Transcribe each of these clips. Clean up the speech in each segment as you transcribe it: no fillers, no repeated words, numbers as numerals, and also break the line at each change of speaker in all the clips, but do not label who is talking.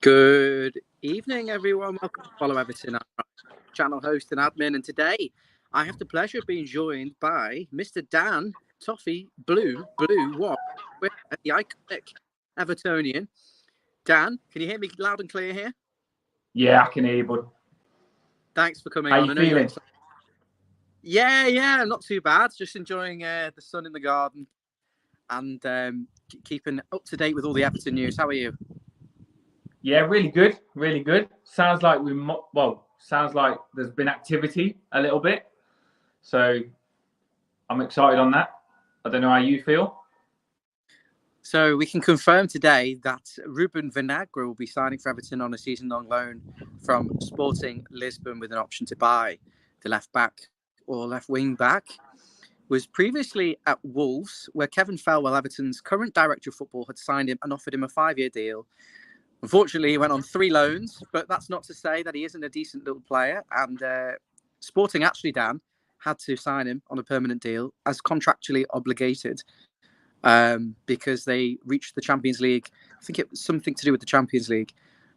Good evening, everyone. Welcome to Follow Everton, channel host and admin. And today, I have the pleasure of being joined by Mr. Dan Toffee Blue One, the iconic Evertonian. Dan, can you hear me loud and clear here?
Yeah, I can hear you, bud.
Thanks for coming
How
on.
you feeling?
Yeah, not too bad. Just enjoying the sun in the garden and keeping up to date with all the Everton news. How are you?
Yeah, really good, really good. Sounds like sounds like there's been activity a little bit, so I'm excited on that. I don't know how you feel.
So we can confirm today that Ruben Vinagre will be signing for Everton on a season-long loan from Sporting Lisbon with an option to buy. The left back or left wing back was previously at Wolves, where Kevin Felwell, Everton's current director of football, had signed him and offered him a 5-year deal. Unfortunately, he went on 3 loans, but that's not to say that he isn't a decent little player. And Sporting actually, Dan, had to sign him on a permanent deal as contractually obligated. Because they reached the Champions League. I think it was something to do with the Champions League.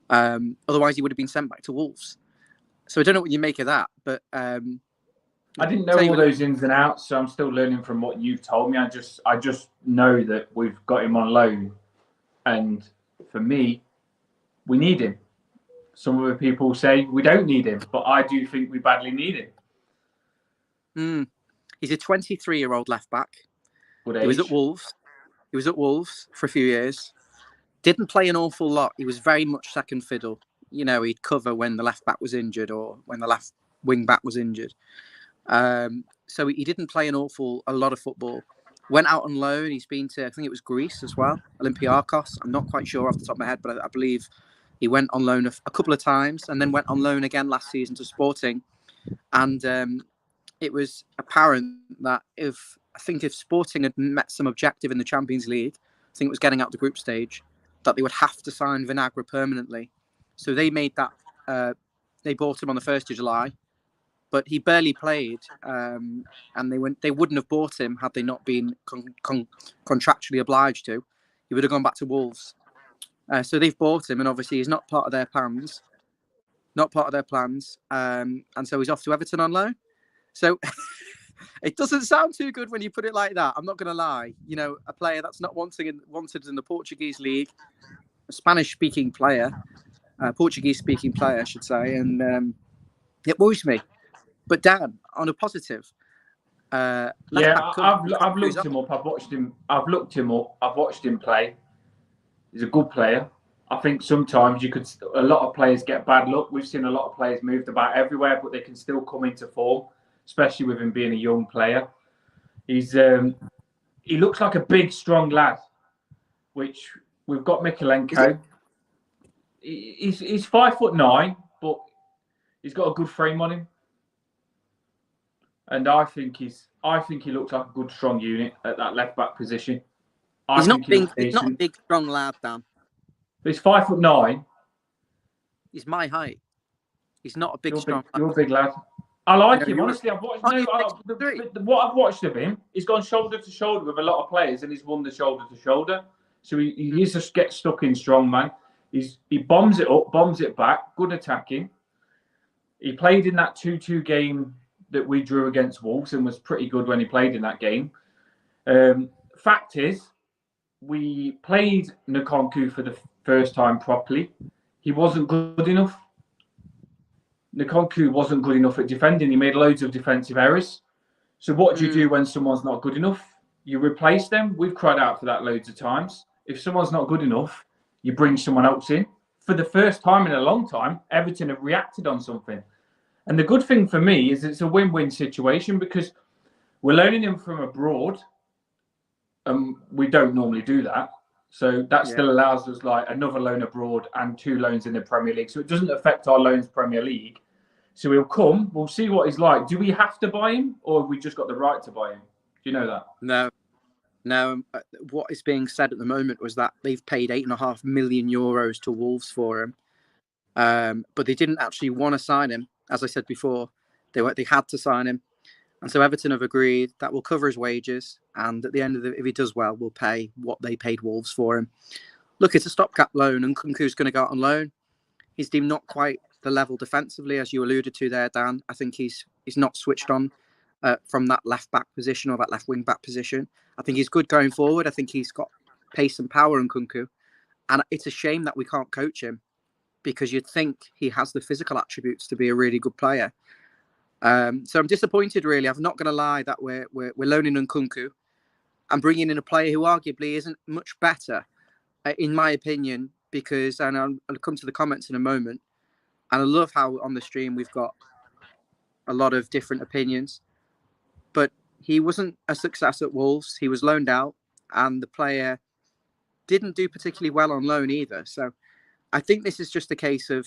Otherwise, he would have been sent back to Wolves. So I don't know what you make of that, but
I didn't know all those ins and outs, so I'm still learning from what you've told me. I just know that we've got him on loan, and for me, we need him. Some other people say we don't need him, but I do think we badly need
him. He's a 23-year-old left back.
He
was at Wolves. He was at Wolves for a few years. Didn't play an awful lot. He was very much second fiddle. You know, he'd cover when the left back was injured or when the left wing back was injured. So he didn't play a lot of football. Went out on loan. He's been to, I think it was Greece as well, Olympiakos. I'm not quite sure off the top of my head, but I believe he went on loan a couple of times and then went on loan again last season to Sporting. And it was apparent that if Sporting had met some objective in the Champions League, I think it was getting out the group stage, that they would have to sign Vinagre permanently. So they made that. They bought him on the 1st of July, but he barely played, and they wouldn't have bought him had they not been contractually obliged to. He would have gone back to Wolves. So they've bought him, and obviously he's not part of their plans. And so he's off to Everton on loan. So it doesn't sound too good when you put it like that. I'm not going to lie. You know, a player that's not wanted in the Portuguese league, a Spanish-speaking player, Portuguese-speaking player, I should say, and it worries me. But Dan, on a positive,
I've looked him up. I've looked him up. I've watched him play. He's a good player. I think sometimes a lot of players get bad luck. We've seen a lot of players moved about everywhere, but they can still come into form, especially with him being a young player. He looks like a big, strong lad, which we've got Mikalenko. He's 5'9", but he's got a good frame on him. And I think he looks like a good, strong unit at that left back position.
He's not a big, strong lad, Dan.
But he's 5'9".
He's my height. He's not a big, strong lad.
You're a big lad. I like him, honestly. What I've watched of him, he's gone shoulder to shoulder with a lot of players and he's won the shoulder to shoulder. So he just gets stuck in strong, man. He bombs it up, bombs it back, good attacking. He played in that 2-2 game that we drew against Wolves and was pretty good when he played in that game. Fact is, we played Nkunku for the first time properly. He wasn't good enough. Nkunku wasn't good enough at defending. He made loads of defensive errors. So what do you do when someone's not good enough? You replace them. We've cried out for that loads of times. If someone's not good enough, you bring someone else in. For the first time in a long time, Everton have reacted on something. And the good thing for me is it's a win-win situation because we're loaning him from abroad. We don't normally do that. So that still allows us like another loan abroad and 2 loans in the Premier League. So it doesn't affect our loans Premier League. So he'll come. We'll see what he's like. Do we have to buy him or have we just got the right to buy him? Do you know that?
No. What is being said at the moment was that they've paid €8.5 million to Wolves for him. But they didn't actually want to sign him. As I said before, they had to sign him. And so Everton have agreed that we'll cover his wages. And at the end of if he does well, we'll pay what they paid Wolves for him. look, it's a stopgap loan, and Nkunku's going to go out on loan. He's deemed not quite the level defensively, as you alluded to there, Dan. I think he's not switched on from that left back position or that left wing back position. I think he's good going forward. I think he's got pace and power, Nkunku. And it's a shame that we can't coach him, because you'd think he has the physical attributes to be a really good player. So I'm disappointed, really. I'm not going to lie that we're loaning Nkunku and bringing in a player who arguably isn't much better, in my opinion, because, and I'll come to the comments in a moment, and I love how on the stream we've got a lot of different opinions, but he wasn't a success at Wolves. He was loaned out, and the player didn't do particularly well on loan either. So I think this is just a case of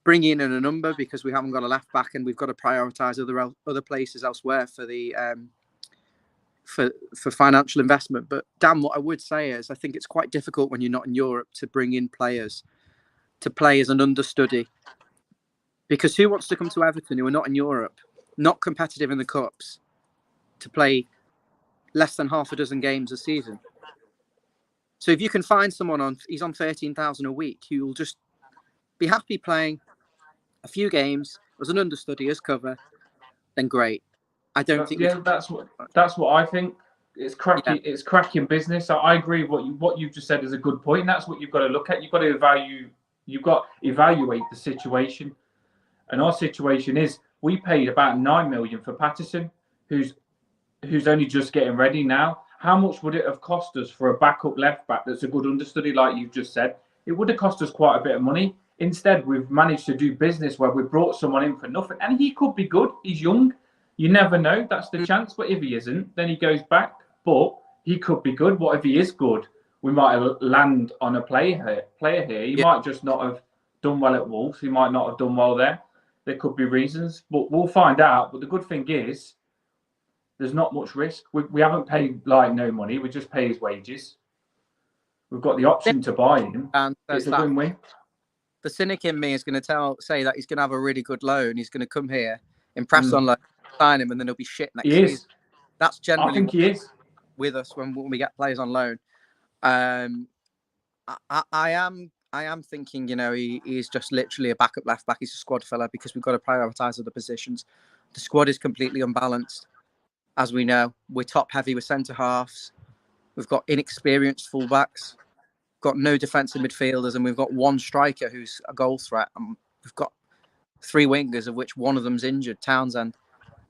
bringing in a number, because we haven't got a left back, and we've got to prioritise other places elsewhere for the for financial investment. But Dan, what I would say is I think it's quite difficult when you're not in Europe to bring in players to play as an understudy, because who wants to come to Everton who are not in Europe, not competitive in the cups, to play less than half a dozen games a season? So if you can find someone he's on 13,000 a week, who will just be happy playing a few games as an understudy, as cover, then great. I don't think.
Yeah, that's what I think. It's cracking. Yeah. It's cracking business. I agree. What you've just said is a good point. And that's what you've got to look at. You've got to evaluate the situation. And our situation is we paid about 9 million for Patterson, who's only just getting ready now. How much would it have cost us for a backup left back that's a good understudy, like you've just said? It would have cost us quite a bit of money. Instead, we've managed to do business where we brought someone in for nothing, and he could be good. He's young. You never know. That's the chance. But if he isn't, then he goes back. But he could be good. What if he is good? We might land on a player here. He might just not have done well at Wolves. He might not have done well there. There could be reasons, but we'll find out. But the good thing is, there's not much risk. We haven't paid no money. We just pay his wages. We've got the option to buy him. And it's a win-win.
The cynic in me is going to say that he's going to have a really good loan. He's going to come here, impress on loan, sign him, and then he'll be shit next season. That's generally
I think he is
with us when we get players on loan. I am thinking, he's just literally a backup left back. He's a squad filler, because we've got to prioritise other positions. The squad is completely unbalanced, as we know. We're top heavy with centre halves. We've got inexperienced fullbacks. Got no defensive midfielders, and we've got one striker who's a goal threat, and we've got 3 wingers, of which one of them's injured, Townsend.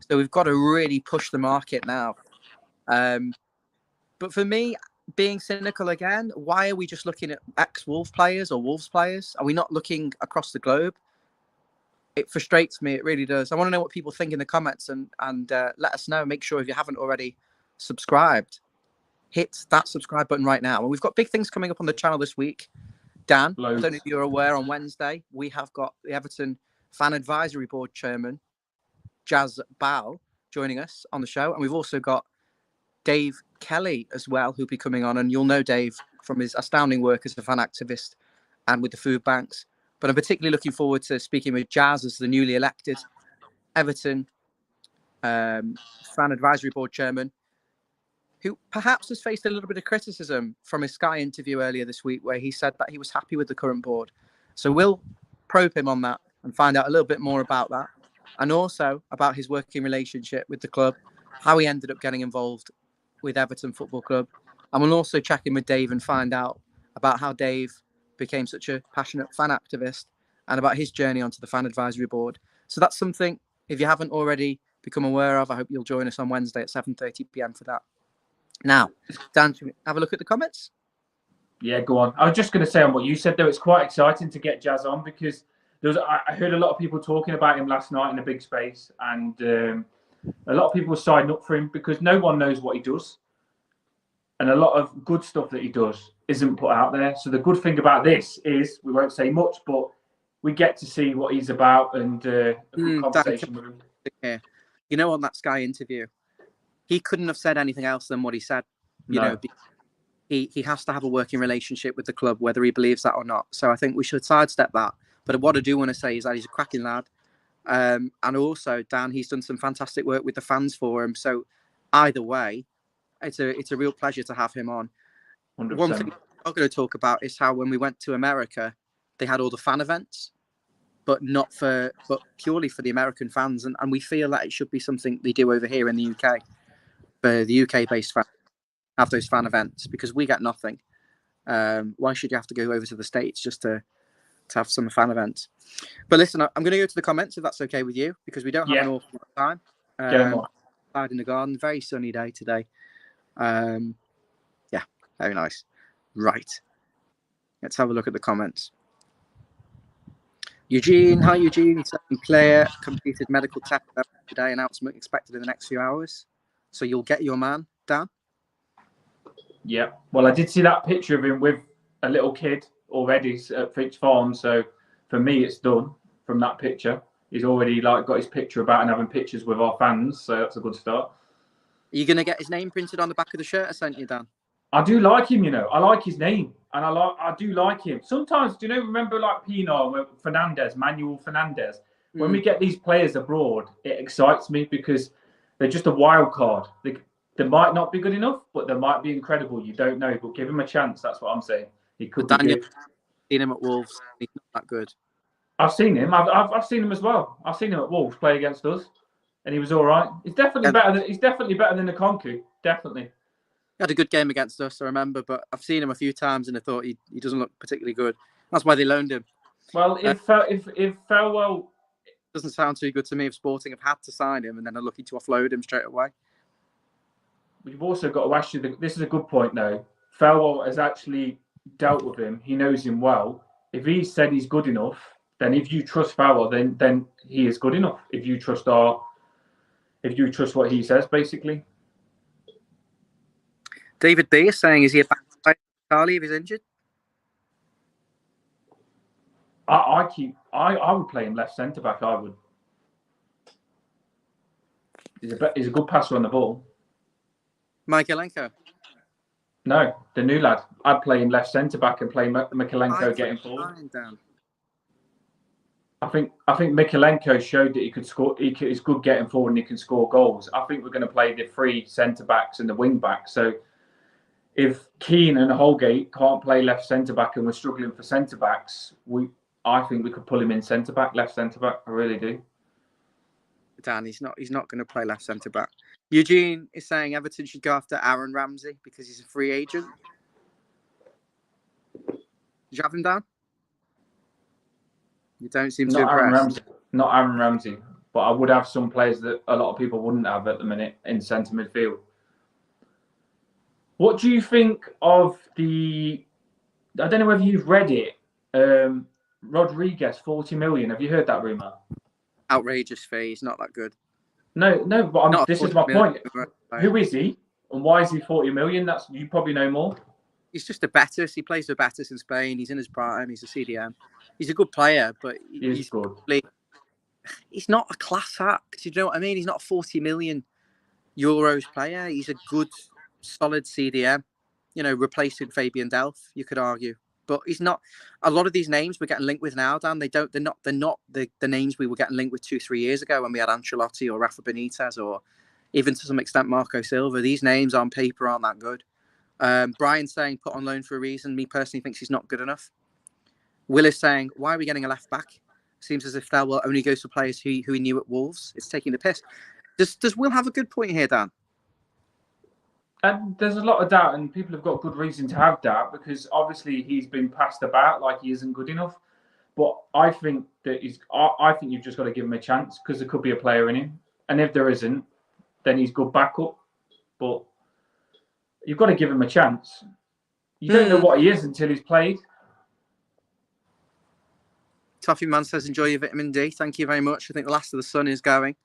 So we've got to really push the market now. But for me, being cynical again, why are we just looking at ex-Wolves players or Wolves players? Are we not looking across the globe? It frustrates me. It really does. I want to know what people think in the comments, and let us know. Make sure, if you haven't already subscribed, hit that subscribe button right now. And we've got big things coming up on the channel this week. Dan, I don't know if you're aware, on Wednesday, we have got the Everton Fan Advisory Board Chairman, Jazz Bow, joining us on the show. And we've also got Dave Kelly as well, who'll be coming on. And you'll know Dave from his astounding work as a fan activist and with the food banks. But I'm particularly looking forward to speaking with Jazz as the newly elected Everton Fan Advisory Board Chairman, who perhaps has faced a little bit of criticism from his Sky interview earlier this week, where he said that he was happy with the current board. So we'll probe him on that and find out a little bit more about that, and also about his working relationship with the club, how he ended up getting involved with Everton Football Club. And we'll also check in with Dave and find out about how Dave became such a passionate fan activist, and about his journey onto the Fan Advisory Board. So that's something, if you haven't already become aware of, I hope you'll join us on Wednesday at 7:30 p.m. for that. Now, Dan, should we have a look at the comments?
Yeah, go on. I was just going to say on what you said, though, it's quite exciting to get Jazz on, because I heard a lot of people talking about him last night in a big space, and a lot of people signed up for him because no one knows what he does. And a lot of good stuff that he does isn't put out there. So the good thing about this is we won't say much, but we get to see what he's about and a good conversation with him.
Yeah. On that Sky interview, he couldn't have said anything else than what he said. He has to have a working relationship with the club, whether he believes that or not. So I think we should sidestep that. But what I do want to say is that he's a cracking lad. And also, Dan, he's done some fantastic work with the fans for him. So either way, it's a real pleasure to have him on.
100%.
One thing I'm going to talk about is how when we went to America, they had all the fan events, but purely for the American fans, and we feel that it should be something they do over here in the UK. For the UK-based fans have those fan events because we get nothing. Why should you have to go over to the States just to have some fan events? But listen, I'm going to go to the comments if that's okay with you, because we don't have an awful lot of time. Outside in the garden, very sunny day today. Yeah, very nice. Right. Let's have a look at the comments. Eugene, hi Eugene. Player completed medical test today. Announcement expected in the next few hours. So you'll get your man, Dan?
Yeah. Well, I did see that picture of him with a little kid already at Fitch Farm. So for me, it's done from that picture. He's already got his picture about and having pictures with our fans. So that's a good start.
Are you going to get his name printed on the back of the shirt I sent you, Dan?
I do like him, I like his name, and I do like him. Sometimes, remember like Pino, Manuel Fernandez? When we get these players abroad, it excites me because they're just a wild card. They might not be good enough, but they might be incredible. You don't know, but give him a chance. That's what I'm saying. He could be good.
Seen him at Wolves. He's not that good.
I've seen him. I've seen him as well. I've seen him at Wolves play against us, and he was all right. He's definitely better than Nkunku. Definitely.
He had a good game against us, I remember, but I've seen him a few times and I thought he doesn't look particularly good. That's why they loaned him.
Well, if Farewell
doesn't sound too good to me if Sporting have had to sign him and then are looking to offload him straight away.
You've also got to ask you, this is a good point though. Farewell has actually dealt with him. He knows him well. If he said he's good enough, then if you trust Farewell, then he is good enough. If you trust what he says, basically.
David B is saying, is he a back to play Charlie if he's injured?
I would play him left centre back. I would. He's a good passer on the ball.
Michaelenko?
No, the new lad. I'd play him left centre back and play Michaelenko getting forward. I think Michaelenko showed that he could score. He's good getting forward and he can score goals. I think we're going to play the three centre backs and the wing backs. So if Keane and Holgate can't play left centre back and we're struggling for centre backs, I think we could pull him in centre back, left centre back. I really do.
Dan, he's not going to play left centre back. Eugene is saying Everton should go after Aaron Ramsey because he's a free agent. Did you have him down? You don't seem too impressed.
Not Aaron Ramsey, but I would have some players that a lot of people wouldn't have at the minute in centre midfield. What do you think of I don't know whether you've read it, Rodriguez, 40 million. Have you heard that rumour?
Outrageous fee. He's not that good.
No, but this is my point. Who is he and why is he 40 million? You probably know more.
He's just a Betis. He plays for Betis in Spain. He's in his prime. He's a CDM. He's a good player, but he's good. He's not a class act. Do you know what I mean? He's not a 40 million euros player. He's a good, solid CDM. Replacing Fabian Delph, you could argue. But he's not. A lot of these names we're getting linked with now, Dan. They're not the names we were getting linked with 2-3 years ago when we had Ancelotti or Rafa Benitez or even to some extent Marco Silva. These names on paper aren't that good. Brian's saying put on loan for a reason. Me personally thinks he's not good enough. Will is saying, why are we getting a left back? Seems as if Thelwell only goes for players who he knew at Wolves. It's taking the piss. Does Will have a good point here, Dan?
And there's a lot of doubt, and people have got good reason to have doubt because obviously he's been passed about like he isn't good enough. But I think that I think you've just got to give him a chance because there could be a player in him, and if there isn't, then he's good backup. But you've got to give him a chance. You don't know what he is until he's played.
Toffee Man says, enjoy your vitamin D. Thank you very much. I think the last of the sun is going.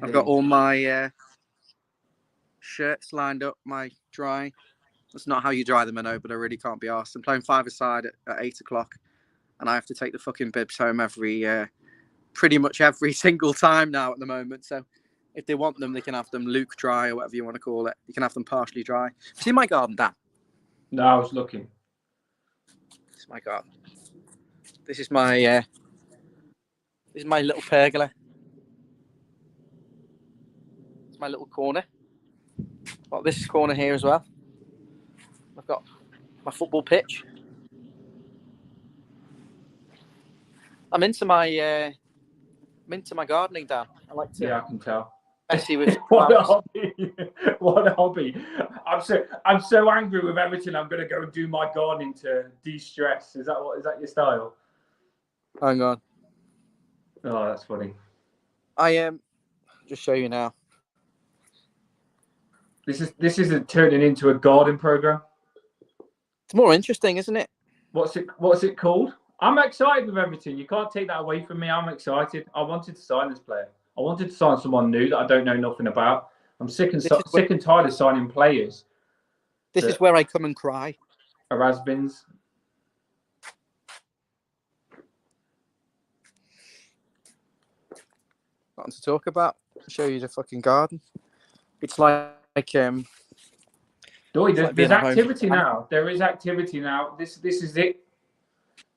I've got all my shirts lined up, my dry. That's not how you dry them, I know, but I really can't be arsed. I'm playing five-a-side at 8 o'clock, and I have to take the fucking bibs home pretty much every single time now at the moment. So if they want them, they can have them Luke dry or whatever you want to call it. You can have them partially dry. See my garden, Dan?
No, I was looking.
It's my garden. This is my little pergola. It's my little corner. Got this corner here as well. I've got my football pitch. I'm into my gardening, Dan. I like to.
Yeah, I can tell.
Messy with
What a
plants.
hobby! What a hobby! I'm so angry with Everton. I'm going to go and do my gardening to de-stress. Is that your style?
Hang on.
Oh, that's funny.
I am. Just show you now.
This isn't turning into a garden program.
It's more interesting, isn't it?
What's it called? I'm excited with Everton. You can't take that away from me. I'm excited. I wanted to sign this player. I wanted to sign someone new that I don't know nothing about. I'm sick and tired of signing players.
This is where I come and cry.
Are has-beens.
Nothing to talk about. I'll show you the fucking garden. It's like
there's activity now. There is activity now. This is it.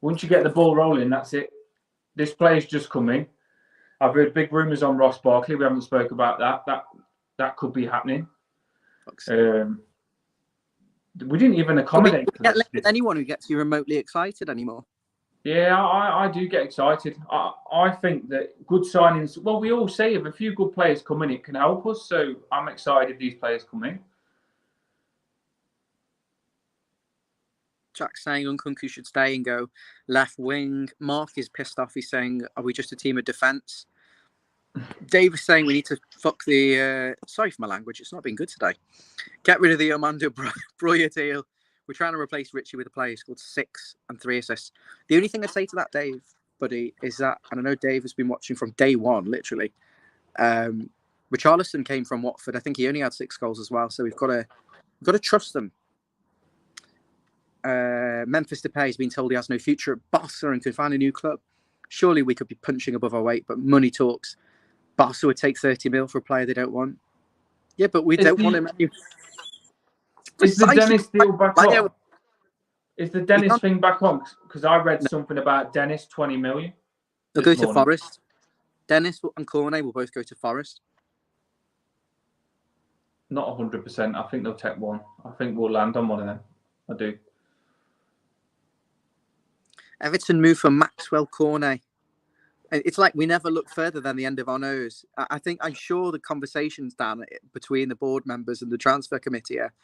Once you get the ball rolling, that's it. This player's just come in. I've heard big rumours on Ross Barkley. We haven't spoke about that. That could be happening. We didn't even accommodate.
Anyone who gets you remotely excited anymore.
Yeah, I do get excited. I think that good signings. Well, we all say if a few good players come in, it can help us. So I'm excited these players come in.
Jack's saying Nkunku should stay and go left wing. Mark is pissed off. He's saying, "Are we just a team of defence?" Dave is saying we need to fuck the. Sorry for my language. It's not been good today. Get rid of the Armando Broya deal. We're trying to replace Richie with a player who scored 6 and 3 assists. The only thing I'd say to that, Dave, buddy, is that, and I know Dave has been watching from day one, literally. Richarlison came from Watford. I think he only had 6 goals as well. So we've got to trust them. Memphis Depay has been told he has no future at Barca and could find a new club. Surely we could be punching above our weight, but money talks. Barca would take 30 mil for a player they don't want. Yeah, but we don't want him.
Is the Dennis deal back on? Is the Dennis thing back on? Because I read something about Dennis, 20 million.
They'll go to Forest. Dennis and Cornet will both go to Forest.
Not 100%. I think they'll take one. I think we'll land on one of them. I do. Everton
move for Maxwell Cornet. It's like we never look further than the end of our nose. I'm sure the conversations, Dan, between the board members and the transfer committee are,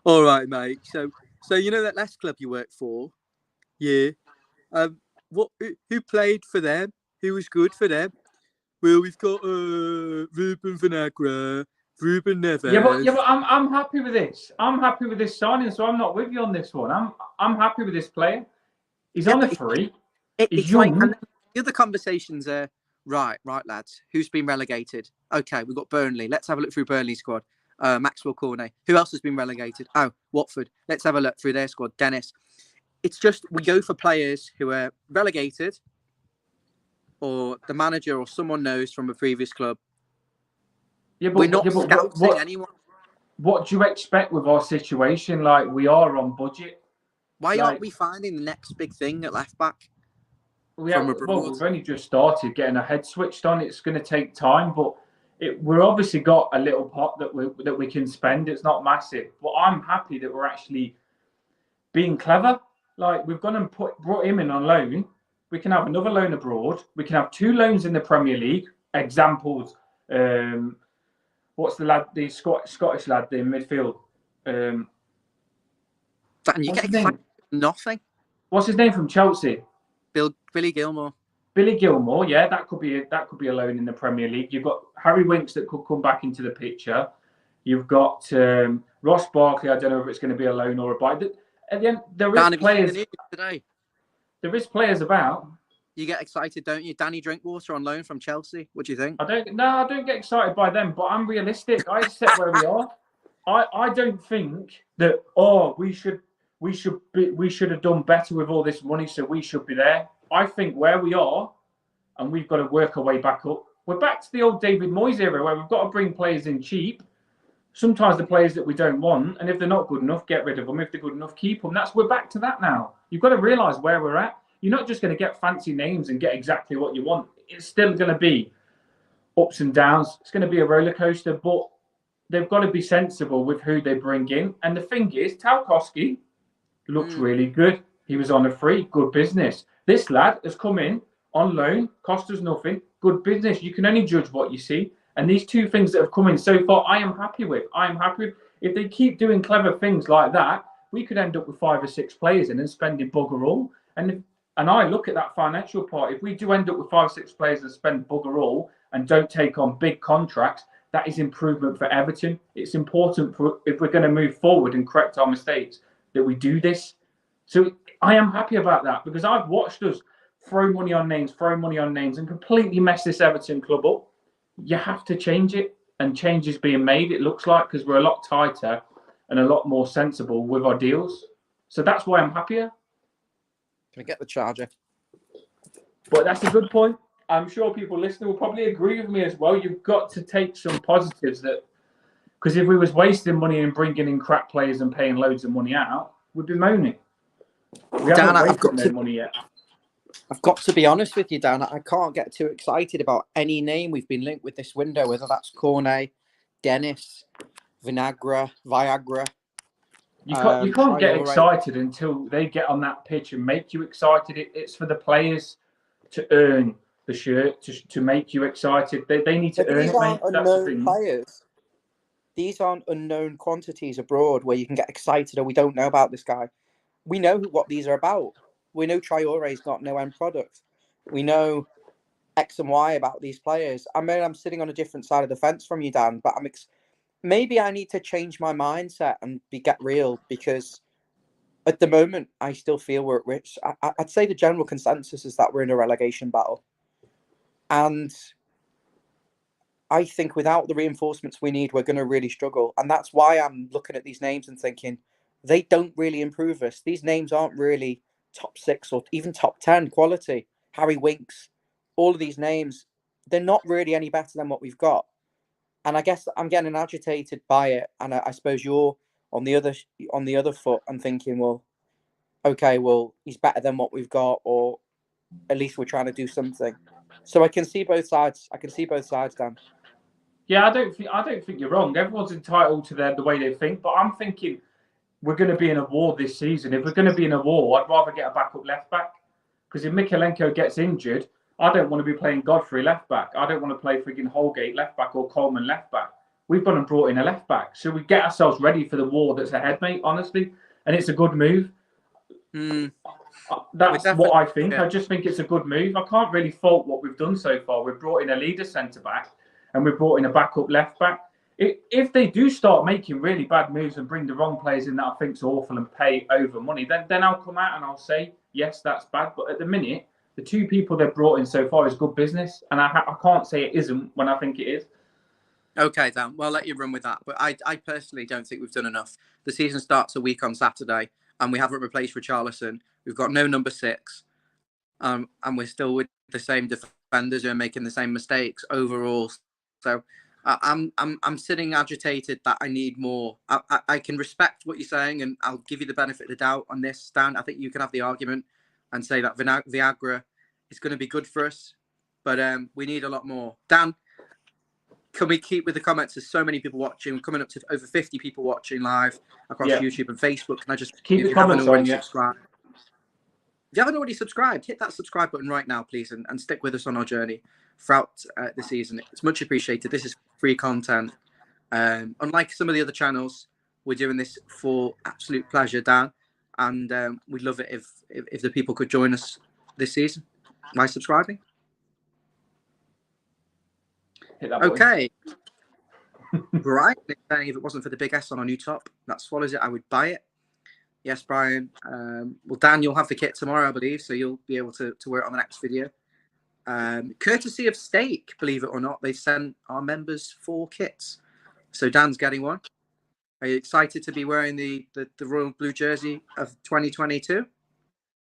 all right, mate. So you know that last club you worked for? Yeah. Who played for them? Who was good for them? Well, we've got Ruben Vinagre, Ruben Neves.
Yeah, but I'm happy with this. I'm happy with this signing, so I'm not with you on this one. I'm happy with this player. He's on a free. He's young.
Like, the other conversations are right, lads. Who's been relegated? Okay, we've got Burnley. Let's have a look through Burnley's squad. Maxwell Cornet. Who else has been relegated? Oh, Watford. Let's have a look through their squad. Dennis. It's just we go for players who are relegated, or the manager or someone knows from a previous club.
Yeah, but
we're not scouting anyone.
What do you expect with our situation? Like, we are on budget.
Why aren't we finding the next big thing at left back?
We've only just started getting our head switched on. It's going to take time, but we're obviously got a little pot that we can spend. It's not massive, but I'm happy that we're actually being clever. Like, we've gone and brought him in on loan. We can have another loan abroad. We can have 2 loans in the Premier League. Examples. What's the Scottish lad in midfield?
Dan, you get nothing.
What's his name from Chelsea?
Billy Gilmore.
Billy Gilmore, yeah, that could be a loan in the Premier League. You've got Harry Winks that could come back into the picture. You've got Ross Barkley. I don't know if it's going to be a loan or a buy. At the end, there is players
today.
There is players about.
You get excited, don't you? Danny Drinkwater on loan from Chelsea. What do you think?
I don't get excited by them, but I'm realistic. I accept where we are. I don't think that we should have done better with all this money, so we should be there. I think where we are, and we've got to work our way back up. We're back to the old David Moyes era where we've got to bring players in cheap. Sometimes the players that we don't want, and if they're not good enough, get rid of them. If they're good enough, keep them. We're back to that now. You've got to realise where we're at. You're not just going to get fancy names and get exactly what you want. It's still going to be ups and downs. It's going to be a roller coaster, but they've got to be sensible with who they bring in. And the thing is, Tarkowski, looked really good. He was on a free, good business. This lad has come in on loan, cost us nothing, good business. You can only judge what you see. And these two things that have come in so far, I am happy with. If they keep doing clever things like that, we could end up with 5 or 6 players in and spending bugger all. And I look at that financial part. If we do end up with 5 or 6 players and spend bugger all and don't take on big contracts, that is improvement for Everton. It's important for if we're going to move forward and correct our mistakes that we do this. So I am happy about that because I've watched us throw money on names, and completely mess this Everton club up. You have to change it, and change is being made, it looks like, because we're a lot tighter and a lot more sensible with our deals. So that's why I'm happier.
Can I get the charger?
But that's a good point. I'm sure people listening will probably agree with me as well. You've got to take some positives because if we was wasting money and bringing in crap players and paying loads of money out, we'd be moaning. We haven't wasted no money yet.
I've got to be honest with you, Dan. I can't get too excited about any name we've been linked with this window, whether that's Cornet, Dennis, Viagra.
You can't get excited until they get on that pitch and make you excited. It's for the players to earn the shirt, to make you excited. They need to earn it, mate. That's the thing.
Players. These aren't unknown quantities abroad where you can get excited, or we don't know about this guy. We know what these are about. We know Traore's got no end product. We know X and Y about these players. I mean, I'm sitting on a different side of the fence from you, Dan, but maybe I need to change my mindset and get real, because at the moment, I still feel we're at risk. I'd say the general consensus is that we're in a relegation battle. And I think without the reinforcements we need, we're going to really struggle. And that's why I'm looking at these names and thinking, they don't really improve us. These names aren't really top 6 or even top 10 quality. Harry Winks, all of these names, they're not really any better than what we've got. And I guess I'm getting agitated by it. And I suppose you're on the other foot and thinking, well, okay, well, he's better than what we've got, or at least we're trying to do something. So I can see both sides. Dan.
Yeah, I don't think you're wrong. Everyone's entitled to the way they think, but I'm thinking we're going to be in a war this season. If we're going to be in a war, I'd rather get a backup left back, because if Mikalenko gets injured, I don't want to be playing Godfrey left back. I don't want to play frigging Holgate left back or Coleman left back. We've gone and brought in a left back, so we get ourselves ready for the war that's ahead, mate. Honestly, and it's a good move. That's what I think. Yeah. I just think it's a good move. I can't really fault what we've done so far. We've brought in a leader centre back, and we've brought in a backup left back. If they do start making really bad moves and bring the wrong players in that I think's awful and pay over money, then I'll come out and I'll say, yes, that's bad. But at the minute, the 2 people they've brought in so far is good business. And I can't say it isn't when I think it is.
Okay, Dan. Well, I'll let you run with that. But I personally don't think we've done enough. The season starts a week on Saturday, and we haven't replaced Richarlison. We've got no number 6. And we're still with the same defenders who are making the same mistakes overall. So I'm sitting agitated that I need more. I can respect what you're saying, and I'll give you the benefit of the doubt on this, Dan. I think you can have the argument and say that Viagra is going to be good for us, but we need a lot more. Dan, can we keep with the comments? There's so many people watching. We're coming up to over 50 people watching live across YouTube and Facebook. Can I just
keep the comments on?
Subscribe. If you haven't already subscribed, hit that subscribe button right now, please, and stick with us on our journey throughout the season. It's much appreciated. This is free content. Unlike some of the other channels, we're doing this for absolute pleasure, Dan, and we'd love it if the people could join us this season by subscribing. Okay. Brian is saying if it wasn't for the big S on our new top that swallows it, I would buy it. Yes, Brian. Well, Dan, you'll have the kit tomorrow, I believe, so you'll be able to wear it on the next video. Courtesy of Stake, believe it or not, they sent our members 4 kits. So Dan's getting one. Are you excited to be wearing the royal blue jersey of 2022?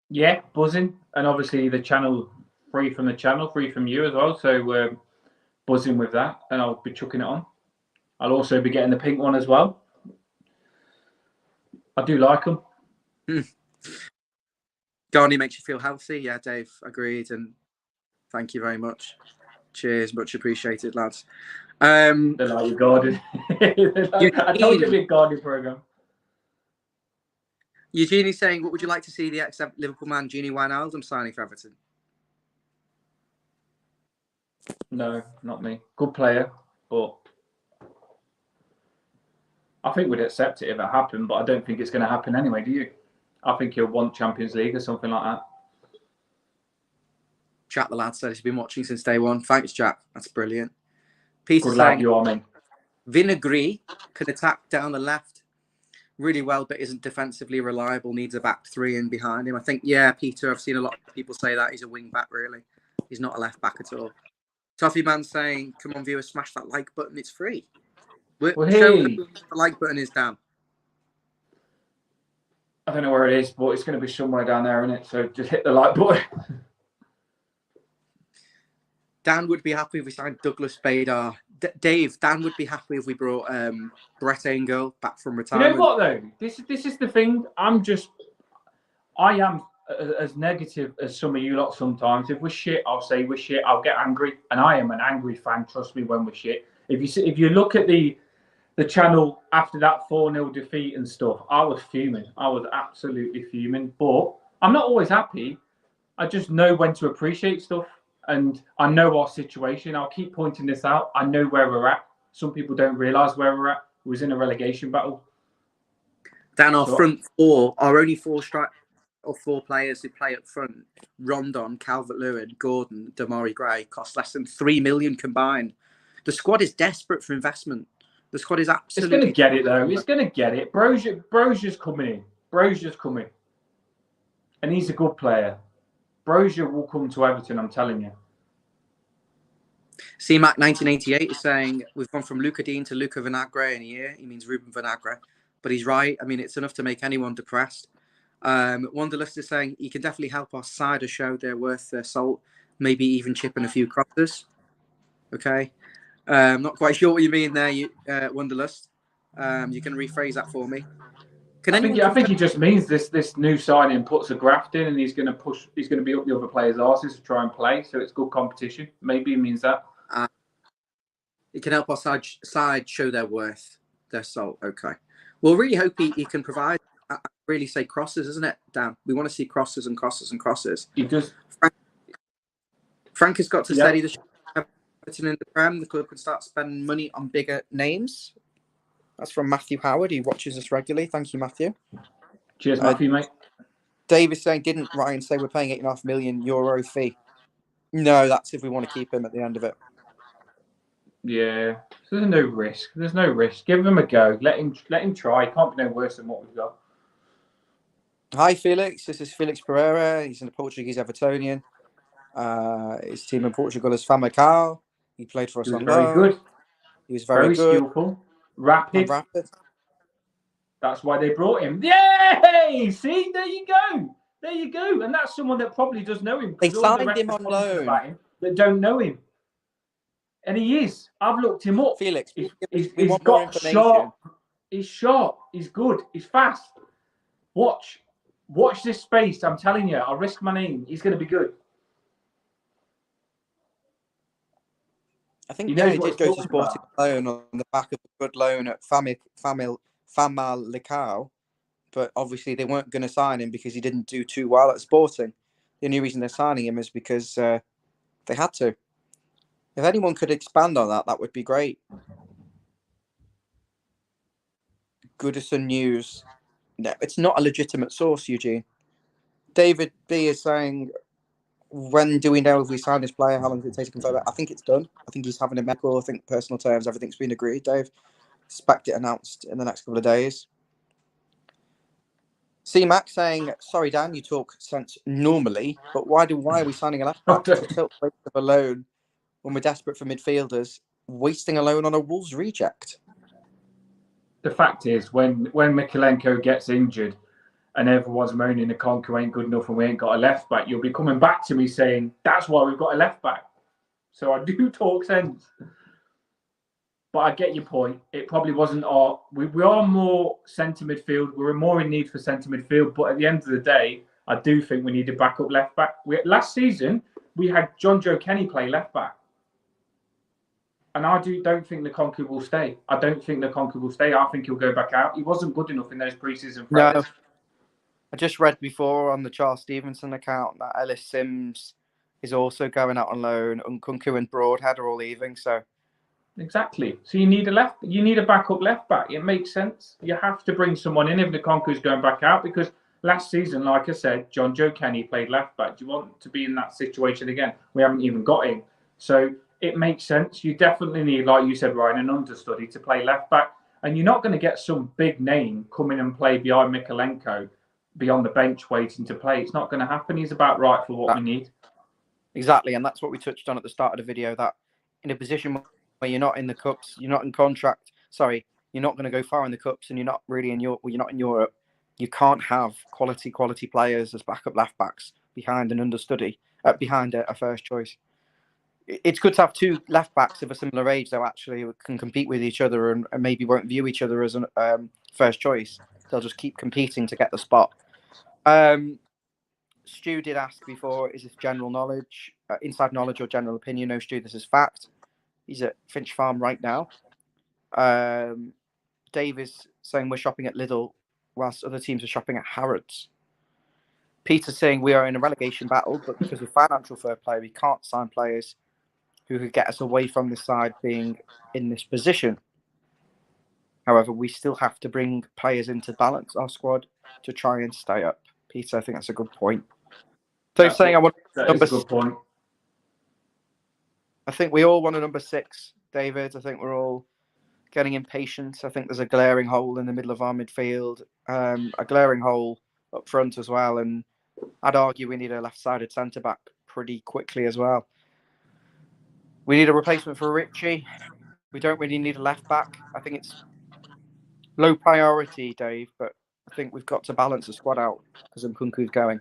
Yeah, buzzing. And obviously the channel, free from the channel, free from you as well. So we're buzzing with that, and I'll be chucking it on. I'll also be getting the pink one as well. I do like them.
Garni makes you feel healthy. Yeah, Dave, agreed. And thank you very much. Cheers, much appreciated, lads.
They're like your garden. I told you it'd be a gardening program.
Eugenie's saying, what would you like to see the ex-Liverpool man Gini Wijnaldum signing for Everton?
No, not me. Good player, but I think we'd accept it if it happened, but I don't think it's going to happen anyway, do you? I think he'll want Champions League or something like that.
Jack the lad said he's been watching since day one. Thanks, Jack. That's brilliant. Peter
Good
saying,
lad, you are, mate.
Vinagre can attack down the left really well, but isn't defensively reliable, needs a back three in behind him. I think, yeah, Peter, I've seen a lot of people say that. He's a wing back, really. He's not a left back at all. Toffee Man saying, come on, viewers, smash that like button. It's free.
Well,
Show
hey.
them what the like button is, Dan.
I don't know where it is, but it's going to be somewhere down there, isn't it? So just hit the like button.
Dan would be happy if we signed Douglas Bader. Dave, Dan would be happy if we brought Brett Angel back from retirement.
You know what, though? This is the thing. I am as negative as some of you lot sometimes. If we're shit, I'll say we're shit. I'll get angry. And I am an angry fan, trust me, when we're shit. If you look at the channel after that 4-0 defeat and stuff, I was fuming. I was absolutely fuming. But I'm not always happy. I just know when to appreciate stuff. And I know our situation. I'll keep pointing this out. I know where we're at. Some people don't realise where we're at. We was in a relegation battle.
Dan, our front four are only four players who play up front. Rondon, Calvert-Lewin, Gordon, Damari Gray cost less than $3 million combined. The squad is desperate for investment. The squad is absolutely...
It's going to get it, though. It's going to get it. Brozier's coming in. Brozier's coming. And he's a good player. Brozier will come to Everton, I'm telling you.
CMAC 1988 is saying, we've gone from Luca Dean to Luca Vinagre in a year. He means Ruben Vinagre. But he's right. I mean, it's enough to make anyone depressed. Wanderlust is saying, he can definitely help our side to show they're worth their salt. Maybe even chip in a few crosses. Okay. Not quite sure what you mean there, Wanderlust. You can rephrase that for me.
I think he just means this new signing puts a graft in, and he's going to be up the other players' arses to try and play. So it's good competition. Maybe he means that.
It can help our side show their worth, their salt. Okay. Well, really hope he can provide. I really say crosses, isn't it, Dan? We want to see crosses and crosses and crosses.
He does.
Frank has got to steady the ship in the Prem. The club can start spending money on bigger names. That's from Matthew Howard. He watches us regularly. Thank you, Matthew.
Cheers, Matthew, mate.
Dave is saying, didn't Ryan say we're paying €8.5 million fee? No, that's if we want to keep him at the end of it.
Yeah, so there's no risk. There's no risk. Give him a go. Let him try. It can't be no worse than what we've got.
Hi, Felix. This is Felix Pereira. He's in the Portuguese Evertonian. His team in Portugal is Famicao. He played for us on loan.
Very good.
He was very good.
Skillful. Rapid. That's why they brought him. Yay! See, there you go. There you go. And that's someone that probably does know him.
They signed him on loan.
About him that don't know him. And he is. I've looked him up.
Felix,
he's got sharp. He's sharp. He's good. He's fast. Watch this space. I'm telling you. I'll risk my name. He's going to be good.
I think he did go to Sporting Lisbon on the back of a good loan at Famalicão, but obviously they weren't going to sign him because he didn't do too well at Sporting. The only reason they're signing him is because they had to. If anyone could expand on that, that would be great. Goodison News. No, it's not a legitimate source, Eugene. David B is saying, when do we know if we sign this player? How long does it take to confirm it? I think it's done. I think he's having a medical. I think personal terms, everything's been agreed, Dave. Expect it announced in the next couple of days. C-Mac saying, sorry, Dan, you talk sense normally, but why are we signing a left back to tilt of a loan when we're desperate for midfielders, wasting a loan on a Wolves reject?
The fact is, when Mikalenko gets injured and everyone's moaning the Conco ain't good enough and we ain't got a left back, you'll be coming back to me saying, that's why we've got a left back. So I do talk sense. But I get your point. It probably wasn't we are more centre midfield. We're more in need for centre midfield. But at the end of the day, I do think we need a backup left back. Last season, we had John Joe Kenny play left back. And I don't think Lukaku will stay. I don't think Lukaku will stay. I think he'll go back out. He wasn't good enough in those pre-season friendlies.
I just read before on the Charles Stevenson account that Ellis Sims is also going out on loan. Nkunku and Broadhead are all leaving. So
exactly. So you need a backup left back. It makes sense. You have to bring someone in if Nkunku's going back out, because last season, like I said, John Joe Kenny played left back. Do you want to be in that situation again? We haven't even got him. So it makes sense. You definitely need, like you said, Ryan, an understudy to play left back. And you're not going to get some big name come in and play behind Mikalenko, be on the bench waiting to play. It's not going to happen. He's about right for what we need.
Exactly. And that's what we touched on at the start of the video, that in a position where you're not in the cups, you're not in contract, you're not going to go far in the cups, and you're not really you're not in Europe, you can't have quality players as backup left backs behind an understudy, behind a first choice. It's good to have two left backs of a similar age, though, actually, who can compete with each other and maybe won't view each other as a first choice. They'll just keep competing to get the spot. Stu did ask before, is this general knowledge, inside knowledge or general opinion? No, Stu, this is fact. He's at Finch Farm right now. Dave is saying we're shopping at Lidl whilst other teams are shopping at Harrods. Peter's saying we are in a relegation battle, but because of financial fair play, we can't sign players who could get us away from this side being in this position. However, we still have to bring players in to balance our squad to try and stay up. Peter, I think that's a good point. Dave's saying I want
number 6. Good point.
I think we all want a number 6, David. I think we're all getting impatient. I think there's a glaring hole in the middle of our midfield, a glaring hole up front as well. And I'd argue we need a left-sided centre-back pretty quickly as well. We need a replacement for Richie. We don't really need a left-back. I think it's low priority, Dave, but I think we've got to balance the squad out because Nkunku's going.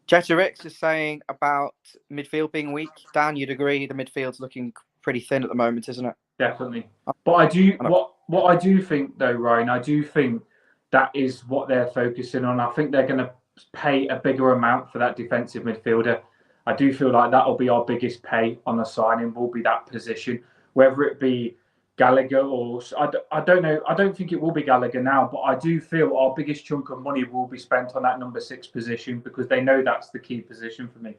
Jeterix is saying about midfield being weak. Dan, you'd agree the midfield's looking pretty thin at the moment, isn't it?
Definitely. But I do what I do think though, Ryan, I do think that is what they're focusing on. I think they're going to pay a bigger amount for that defensive midfielder. I do feel like that'll be our biggest pay on the signing, will be that position, whether it be Gallagher or I don't know. I don't think it will be Gallagher now, but I do feel our biggest chunk of money will be spent on that number 6 position because they know that's the key position for me.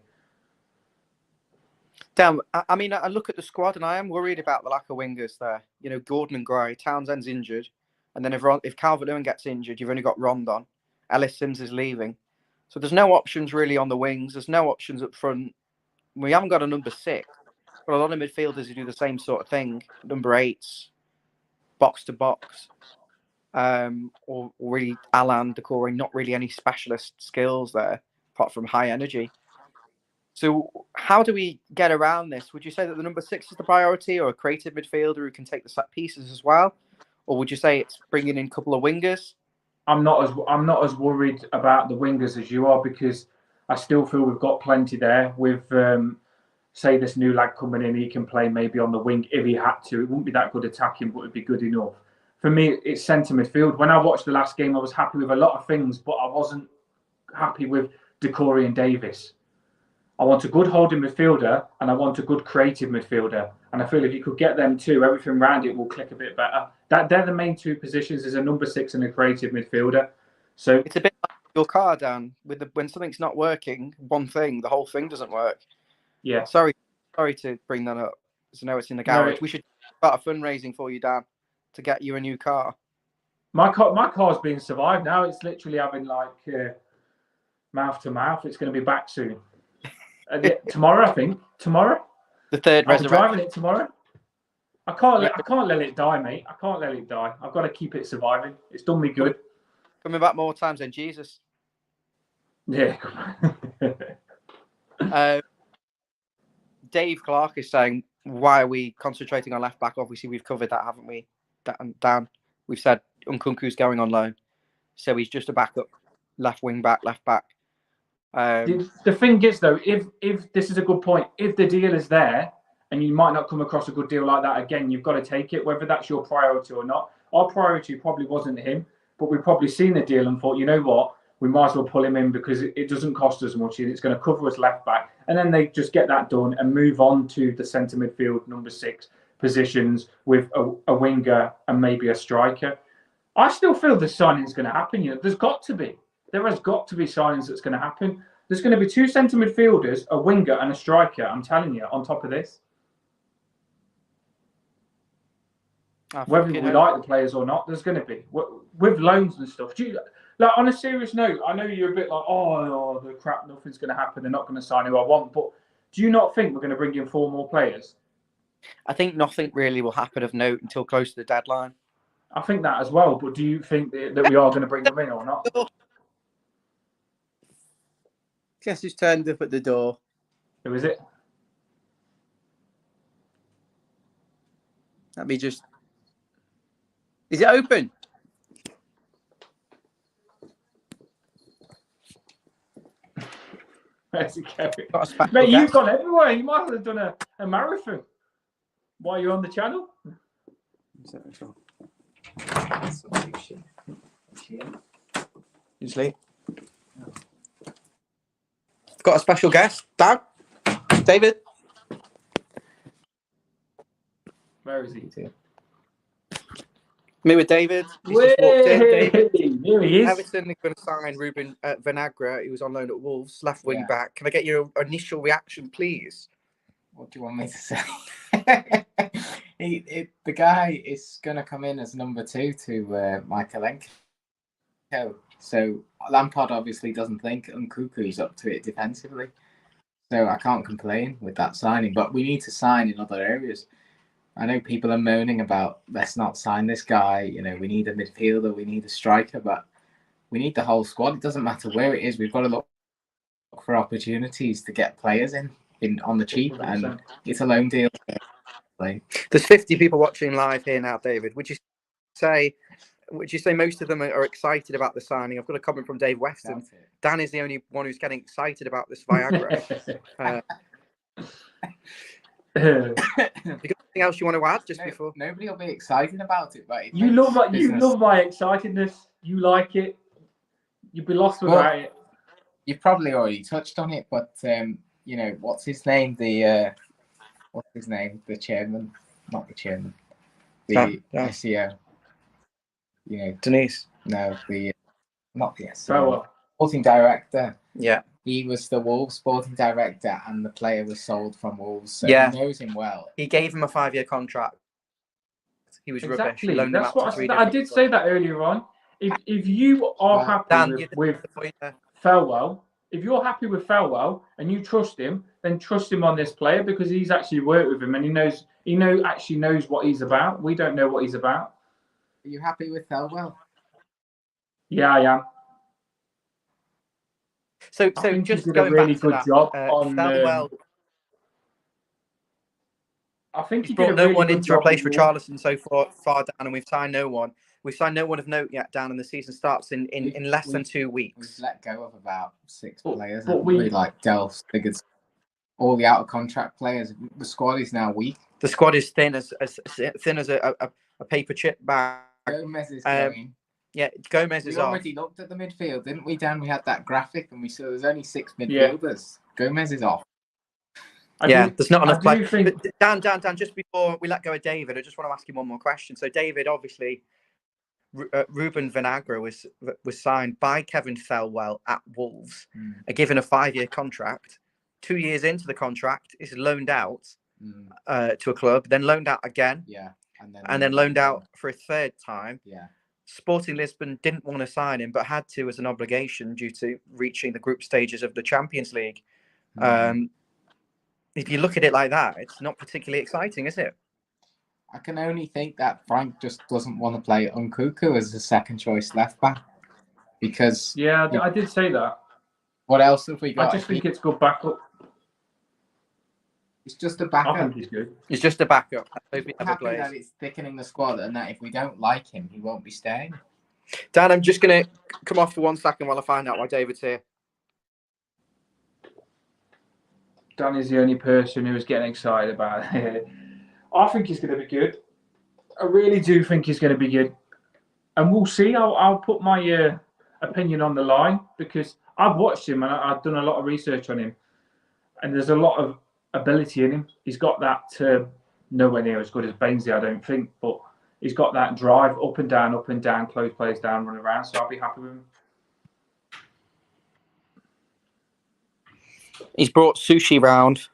Damn, I mean, I look at the squad and I am worried about the lack of wingers there. You know, Gordon and Gray, Townsend's injured, and then if Calvert-Lewin gets injured, you've only got Rondon. Ellis Sims is leaving, so there's no options really on the wings. There's no options up front. We haven't got a number 6. But a lot of midfielders who do the same sort of thing, number 8s, box to box, or really Alan decoring, not really any specialist skills there, apart from high energy. So how do we get around this? Would you say that the number 6 is the priority, or a creative midfielder who can take the set pieces as well? Or would you say it's bringing in a couple of wingers?
I'm not as worried about the wingers as you are, because I still feel we've got plenty there. With say this new lad coming in, he can play maybe on the wing if he had to. It wouldn't be that good attacking, but it'd be good enough. For me, it's centre midfield. When I watched the last game, I was happy with a lot of things, but I wasn't happy with Decore and Davis. I want a good holding midfielder and I want a good creative midfielder. And I feel if you could get them two, everything around it will click a bit better. They're the main two positions, is a number 6 and a creative midfielder. So
it's a bit like your car, Dan. When something's not working, one thing, the whole thing doesn't work.
Yeah.
Sorry to bring that up. So now it's in the garage. We should start a fundraising for you, Dan, to get you a new car.
My car's being survived now. It's literally having like mouth to mouth. It's going to be back soon. Tomorrow, I think. Tomorrow.
The third resurrection.
I'm driving it tomorrow. I can't let it die, mate. I can't let it die. I've got to keep it surviving. It's done me good.
Coming back more times than Jesus.
Yeah.
Dave Clark is saying, why are we concentrating on left back? Obviously, we've covered that, haven't we? Dan, we've said Nkunku's going on loan. So he's just a backup left wing back, left back.
The thing is, though, if this is a good point, if the deal is there and you might not come across a good deal like that again, you've got to take it, whether that's your priority or not. Our priority probably wasn't him, but we've probably seen the deal and thought, you know what, we might as well pull him in because it doesn't cost as much and it's going to cover us left back. And then they just get that done and move on to the centre midfield, number 6 positions with a winger and maybe a striker. I still feel the signing's going to happen. There's got to be. There has got to be signings that's going to happen. There's going to be 2 centre midfielders, a winger, and a striker. I'm telling you, on top of this. Whether we like the players or not, there's going to be with loans and stuff. On a serious note, I know you're a bit like, oh, the crap, nothing's going to happen. They're not going to sign who I want. But do you not think we're going to bring in 4 more players?
I think nothing really will happen of note until close to the deadline.
I think that as well. But do you think that we are going to bring them in or not?
Guess who's turned up at the door?
Who is it?
Let me just. Is it open?
Where's it going? Mate, you've gone everywhere. You might have done a marathon while you're on the channel.
Usually. Got a special guest, Dan, David.
Where is he?
Me with David.
He's just walked in. David. Here he is.
Everton are going to sign Ruben Vinagre, who was on loan at Wolves, left wing back. Can I get your initial reaction, please?
What do you want me to say? The guy is going to come in as number 2 to Michaelenko. So Lampard obviously doesn't think Nkunku's up to it defensively. So I can't complain with that signing. But we need to sign in other areas. I know people are moaning about, let's not sign this guy. We need a midfielder, we need a striker, but we need the whole squad. It doesn't matter where it is. We've got to look for opportunities to get players in on the cheap, 100%. And it's a loan deal.
There's 50 people watching live here now, David. Would you say most of them are excited about the signing? I've got a comment from Dave Weston. Dan is the only one who's getting excited about this Viagra. You got anything else you want to add before?
Nobody will be excited about it, but
you love my excitedness. You like it. You'd be lost without it.
You've probably already touched on it, but what's his name? What's his name? The chairman, not the chairman. The SEO.
Denise.
No, not the SEO. Sporting director.
Yeah.
He was the Wolves sporting director, and the player was sold from Wolves. So he knows him well.
He gave him a 5-year contract. He was rubbish. He loaned
That's
him out
what I did say that earlier on. If you are happy with Felwell, if you're happy with Felwell and you trust him, then trust him on this player because he's actually worked with him and he actually knows what he's about. We don't know what he's about.
Are you happy with Felwell?
Yeah, I am.
So just going
a really
back to
good
that,
job on
Felwell.
I think he
brought
no
one in to replace Richarlison so far down, and we've signed no one. We've signed no one of note yet down, and the season starts in less than 2 weeks.
We've let go of about 6 players. But we like Delph, Biggins, all the out of contract players. The squad is now weak.
The squad is thin as a paper chip bag.
Gomez is going.
Yeah, Gomez is off.
We already looked at the midfield, didn't we, Dan? We had that graphic and we saw there's only 6 midfielders. Yeah. Gomez is off.
There's not enough players. Dan, just before we let go of David, I just want to ask you one more question. So, David, obviously, Ruben Vinagre was signed by Kevin Felwell at Wolves, given a 5-year contract. 2 years into the contract, is loaned out to a club, then loaned out again.
Yeah.
And then loaned out for a 3rd time.
Yeah.
Sporting Lisbon didn't want to sign him, but had to as an obligation due to reaching the group stages of the Champions League. If you look at it like that, it's not particularly exciting, is it?
I can only think that Frank just doesn't want to play Nkunku as a second choice left back because.
Yeah, I did say that.
What else have we got?
I just think it's good backup.
It's just a backup.
I think he's good.
It's just a backup.
I'm happy that it's thickening the squad and that if we don't like him, he won't be staying.
Dan, I'm just going to come off for 1 second while I find out why David's here.
Dan is the only person who is getting excited about it. I think he's going to be good. I really do think he's going to be good. And we'll see. I'll put my opinion on the line because I've watched him and I've done a lot of research on him. And there's a lot of ability in him. He's got that nowhere near as good as Bainsy, I don't think, but he's got that drive, up and down, close players down, run around. So I'll be happy with him.
He's brought sushi round.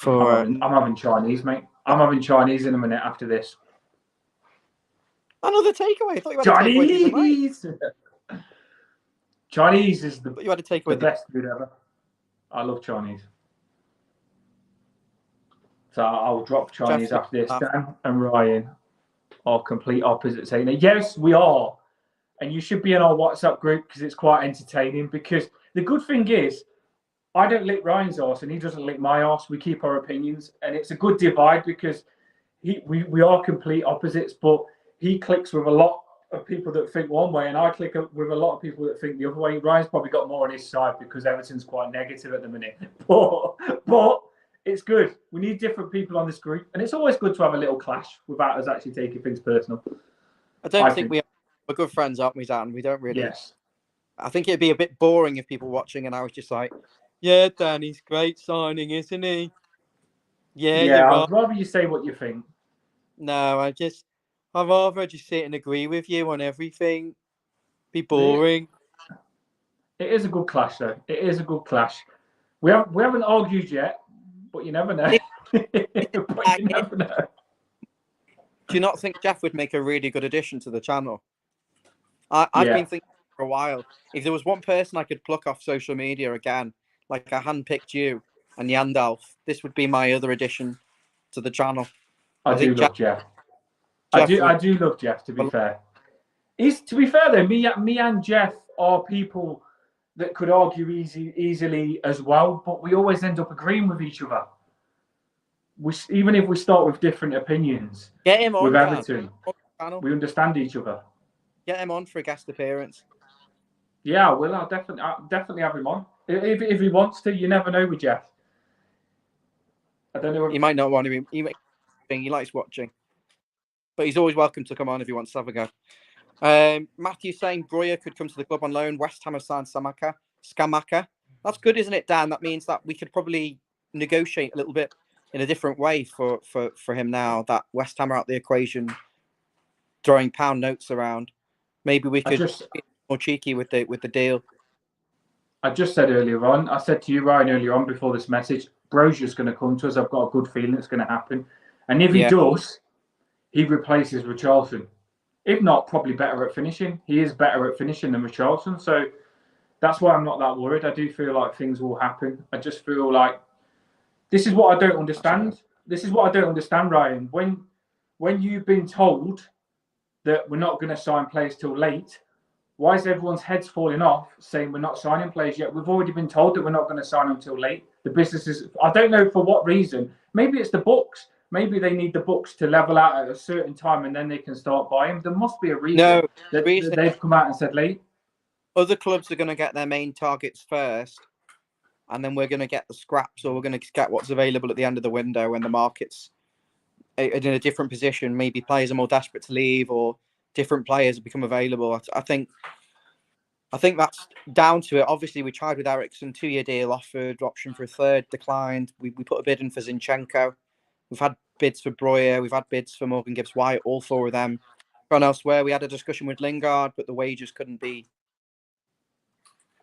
I'm having Chinese, mate. I'm having Chinese in a minute after this.
Another takeaway. I thought you had a takeaway the other night.
Chinese is the
the
best food ever. I love Chinese. So I'll drop Chinese after this. Dan and Ryan are complete opposites, saying, yes, we are. And you should be in our WhatsApp group because it's quite entertaining. Because the good thing is, I don't lick Ryan's arse and he doesn't lick my arse. We keep our opinions. And it's a good divide because we are complete opposites, but he clicks with a lot of people that think one way and I click with a lot of people that think the other way. Ryan's probably got more on his side because Everton's quite negative at the minute. But it's good. We need different people on this group. And it's always good to have a little clash without us actually taking things personal.
I don't think we are. We're good friends, aren't we, Dan? We don't really.
Yes.
I think it'd be a bit boring if people watching and I was just like, yeah, Danny's great signing, isn't he? Yeah,
I'd rather you say what you think.
No, I'd rather just sit and agree with you on everything. Be boring.
It is a good clash, though. It is a good clash. We haven't argued yet, but you never know. But you never know.
Do you not think Jeff would make a really good addition to the channel? I've been thinking for a while. If there was one person I could pluck off social media again, like I handpicked you and Yandalf, this would be my other addition to the channel.
I do love Jeff. I do love Jeff, to be fair. To be fair, though, me and Jeff are people that could argue easily as well, but we always end up agreeing with each other. Even if we start with different opinions,
get him on
with Everton, we understand each other.
Get him on for a guest appearance.
Yeah, I'll definitely have him on. If he wants to, you never know with Jeff. I don't know.
He might not want to. He likes watching, but he's always welcome to come on if he wants to have a go. Matthew saying Breuer could come to the club on loan. West Ham have signed Scamacca. That's good, isn't it, Dan? That means that we could probably negotiate a little bit in a different way for him now that West Ham are out the equation, throwing pound notes around. Maybe we could be more cheeky with the deal.
I just said earlier on, I said to you, Ryan, earlier on before this message, Brozier's going to come to us. I've got a good feeling it's going to happen. And if he does, he replaces Richarlison. If not, probably better at finishing. He is better at finishing than Richarlison. So that's why I'm not that worried. I do feel like things will happen. I just feel like this is what I don't understand. This is what I don't understand, Ryan. When you've been told that we're not going to sign players till late, why is everyone's heads falling off saying we're not signing players yet? We've already been told that we're not going to sign them till late. The business is, I don't know for what reason. Maybe it's the books. Maybe they need the books to level out at a certain time and then they can start buying. There must be a reason that they've come out and said late.
Other clubs are going to get their main targets first, and then we're going to get the scraps, or we're going to get what's available at the end of the window when the market's in a different position. Maybe players are more desperate to leave, or different players become available. I think that's down to it. Obviously, we tried with Ericsson, 2-year deal offered, option for a third, declined. We put a bid in for Zinchenko. We've had bids for Breuer. We've had bids for Morgan Gibbs-White, all 4 of them. Gone elsewhere. We had a discussion with Lingard, but the wages couldn't be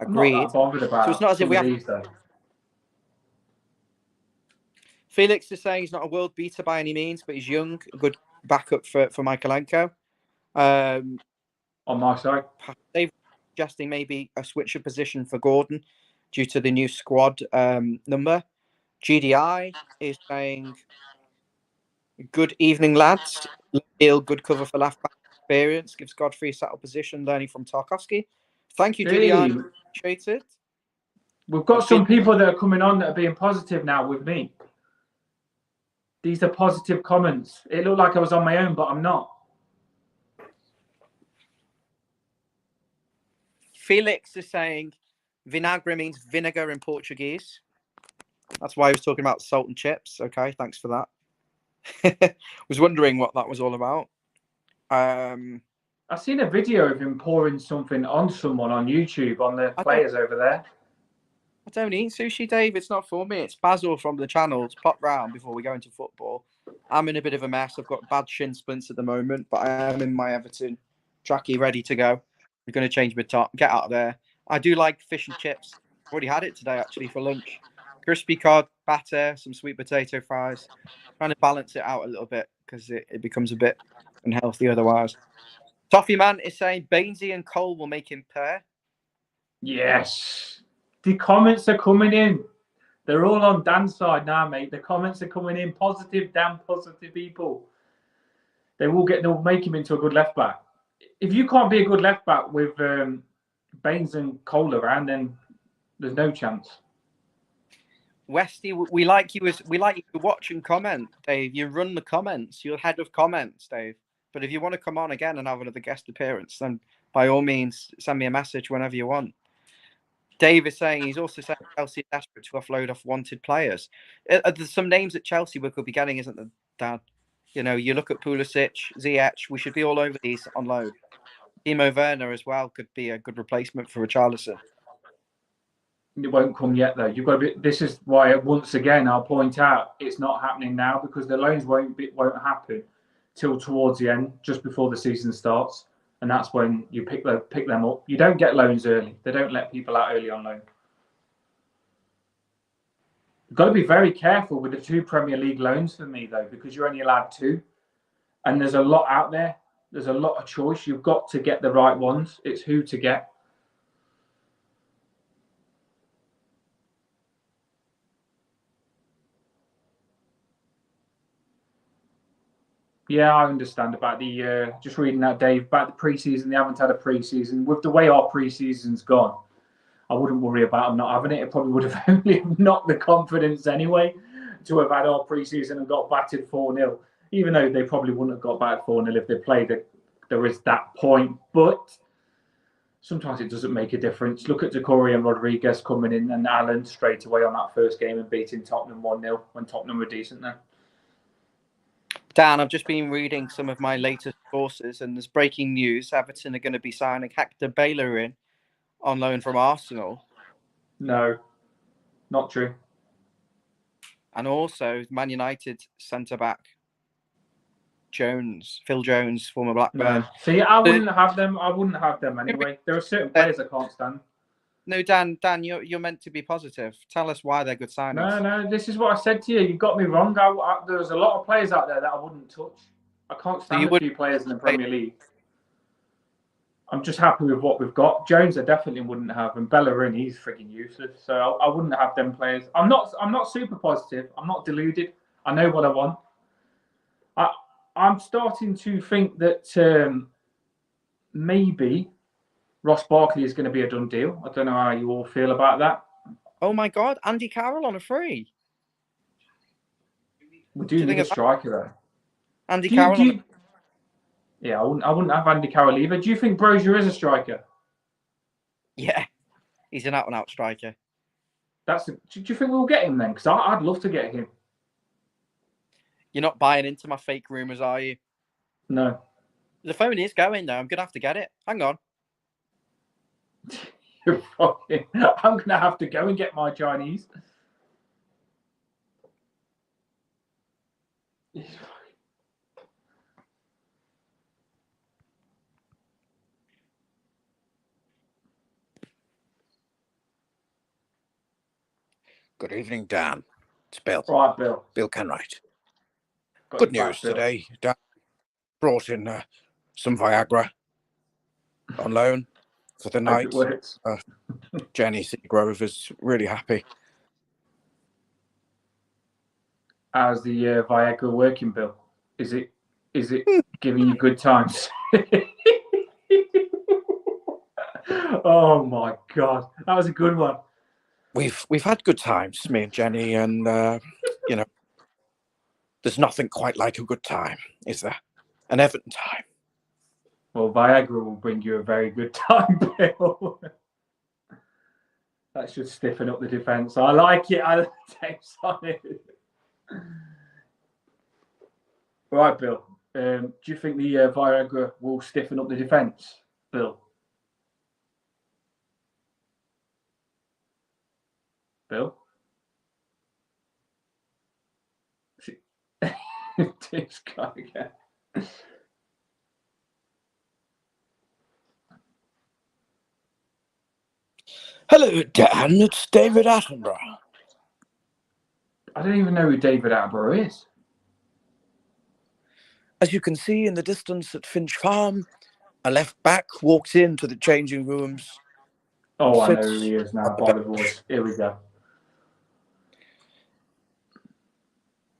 agreed.
I'm not that bothered about
so it's not as if we have.
These, though.
Felix is saying he's not a world beater by any means, but he's young, a good backup for Michaelenko.
On my side,
they've suggesting maybe a switch of position for Gordon due to the new squad number. GDI is saying, good evening, lads. Good cover for left back experience. Gives Godfrey a settled position, learning from Tarkowski. Thank you, GDI. Appreciate it.
We've got some people that are coming on that are being positive now with me. These are positive comments. It looked like I was on my own, but I'm not.
Felix is saying vinagre means vinegar in Portuguese. That's why he was talking about salt and chips. Okay, thanks for that. Was wondering what that was all about.
I've seen a video of him pouring something on someone on YouTube, on the players over there.
I don't eat sushi, Dave. It's not for me. It's Basil from the channel to pop round before we go into football. I'm in a bit of a mess. I've got bad shin splints at the moment, but I am in my Everton trackie ready to go. I'm going to change my top, get out of there. I do like fish and chips. I've already had it today, actually, for lunch. Crispy cod, batter, some sweet potato fries. Trying to balance it out a little bit because it becomes a bit unhealthy otherwise. Toffee Man is saying Bainesy and Cole will make him pair.
Yes. The comments are coming in. They're all on Dan's side now, mate. The comments are coming in. Positive, damn positive people. They'll make him into a good left back. If you can't be a good left back with Baines and Cole around, then there's no chance.
Westy, we like you to watch and comment, Dave. You run the comments. You're head of comments, Dave. But if you want to come on again and have another guest appearance, then by all means, send me a message whenever you want. Dave is saying he's also saying Chelsea are desperate to offload off wanted players. There's some names at Chelsea we could be getting, isn't there, Dan? You know, you look at Pulisic, Ziyech. We should be all over these on loan. Timo Werner as well could be a good replacement for Richarlison.
It won't come yet, though. You've got to be. This is why, once again, I'll point out it's not happening now because the loans won't happen till towards the end, just before the season starts, and that's when you pick them up. You don't get loans early. They don't let people out early on loan. You've got to be very careful with the 2 Premier League loans for me, though, because you're only allowed 2, and there's a lot out there. There's a lot of choice. You've got to get the right ones. It's who to get. Yeah, I understand about the just reading that, Dave, about the pre-season. They haven't had a pre-season. With the way our pre-season's gone, I wouldn't worry about them not having it. It probably would have only knocked the confidence anyway to have had our pre-season and got battered 4-0, even though they probably wouldn't have got battered 4-0 if they played it. There is that point, but sometimes it doesn't make a difference. Look at Decore and Rodriguez coming in and Allen straight away on that first game and beating Tottenham 1-0 when Tottenham were decent then.
Dan, I've just been reading some of my latest sources, and there's breaking news. Everton are going to be signing Hector Bellerin on loan from Arsenal.
No, not true.
And also Man United centre-back Phil Jones, former Blackburn.
No. See, I wouldn't have them. I wouldn't have them anyway. There are certain players I can't stand.
No, Dan, you're meant to be positive. Tell us why they're good signings.
No, this is what I said to you. You got me wrong. There's a lot of players out there that I wouldn't touch. I can't stand a few players in the Premier League. I'm just happy with what we've got. Jones, I definitely wouldn't have, and Bellerin, he's freaking useless. So I wouldn't have them players. I'm not super positive. I'm not deluded. I know what I want. I'm starting to think that maybe Ross Barkley is going to be a done deal. I don't know how you all feel about that.
Oh my God, Andy Carroll on a free.
We do need a striker though.
Andy Carroll.
Yeah, I wouldn't have Andy Carroll either. Do you think Brozier is a striker?
Yeah, he's an out-and-out striker.
Do you think we'll get him then? Because I'd love to get him.
You're not buying into my fake rumours, are you?
No.
The phone is going though. I'm gonna have to get it. Hang on.
I'm gonna have to go and get my Chinese.
Good evening, Dan. It's Bill.
Right, Bill.
Bill Kenwright. Good news today. Dan brought in some Viagra on loan for the night. Jenny Seagrove is really happy.
How's the Viagra working, Bill? Is it giving you good times? Oh my God, that was a good one.
We've had good times, me and Jenny, and you know, there's nothing quite like a good time, is there? An Everton time.
Well, Viagra will bring you a very good time, Bill. That should stiffen up the defence. I like it. I takes on it. Right, Bill. Do you think the Viagra will stiffen up the defence, Bill? Bill? to Sky again.
Hello, Dan. It's David Attenborough.
I don't even know who David Attenborough is.
As you can see in the distance at Finch Farm, a left back walks into the changing rooms.
Oh, I know who he is now, by the voice. Here we go.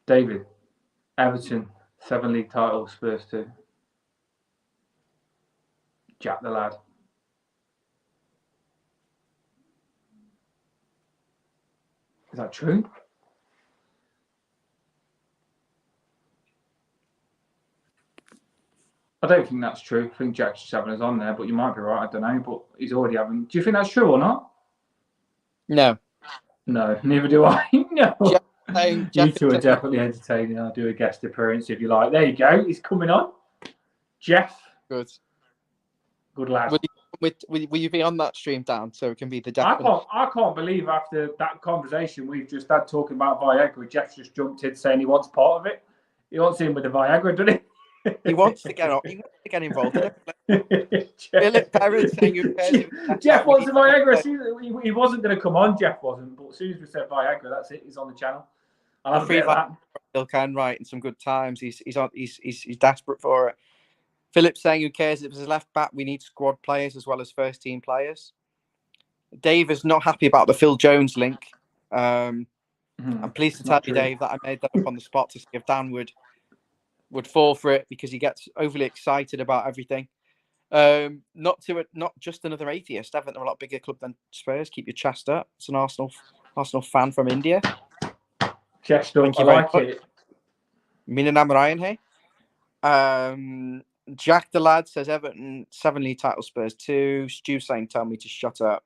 David, Everton, 7 league titles, Spurs 2. Jack the lad. Is that true? I don't think that's true. I think Jack's just having us on there, but you might be right. I don't know, but he's already having. Do you think that's true or not?
No.
No, neither do I. No.
Jeff
You two are definitely entertaining. I'll do a guest appearance if you like. There you go. He's coming on. Jeff.
Good.
Good lad.
Will you be on that stream, Dan, so it can be the definite?
I can't believe after that conversation we've just had talking about Viagra, Jeff just jumped in saying he wants part of it. He wants in with the Viagra, doesn't he?
He wants to get on. He wants to get involved in it. Philip Perrin saying
Jeff wants the Viagra. He wasn't going to come on. Jeff wasn't, but as soon as we said Viagra, that's it. He's on the channel. I'll have a bit of that.
Still can write in some good times. He's desperate for it. Philip saying, "Who cares if it's a left back? We need squad players as well as first team players." Dave is not happy about the Phil Jones link. I'm pleased to tell you, Dave, that I made that up on the spot to see if Dan would fall for it because he gets overly excited about everything. Not just another atheist. Everton are a lot bigger club than Spurs. Keep your chest up. It's an Arsenal fan from India.
Chest up. I like it.
Mina Namarayan here. Jack the lad says Everton 7 league title, Spurs 2. Stu saying tell me to shut up.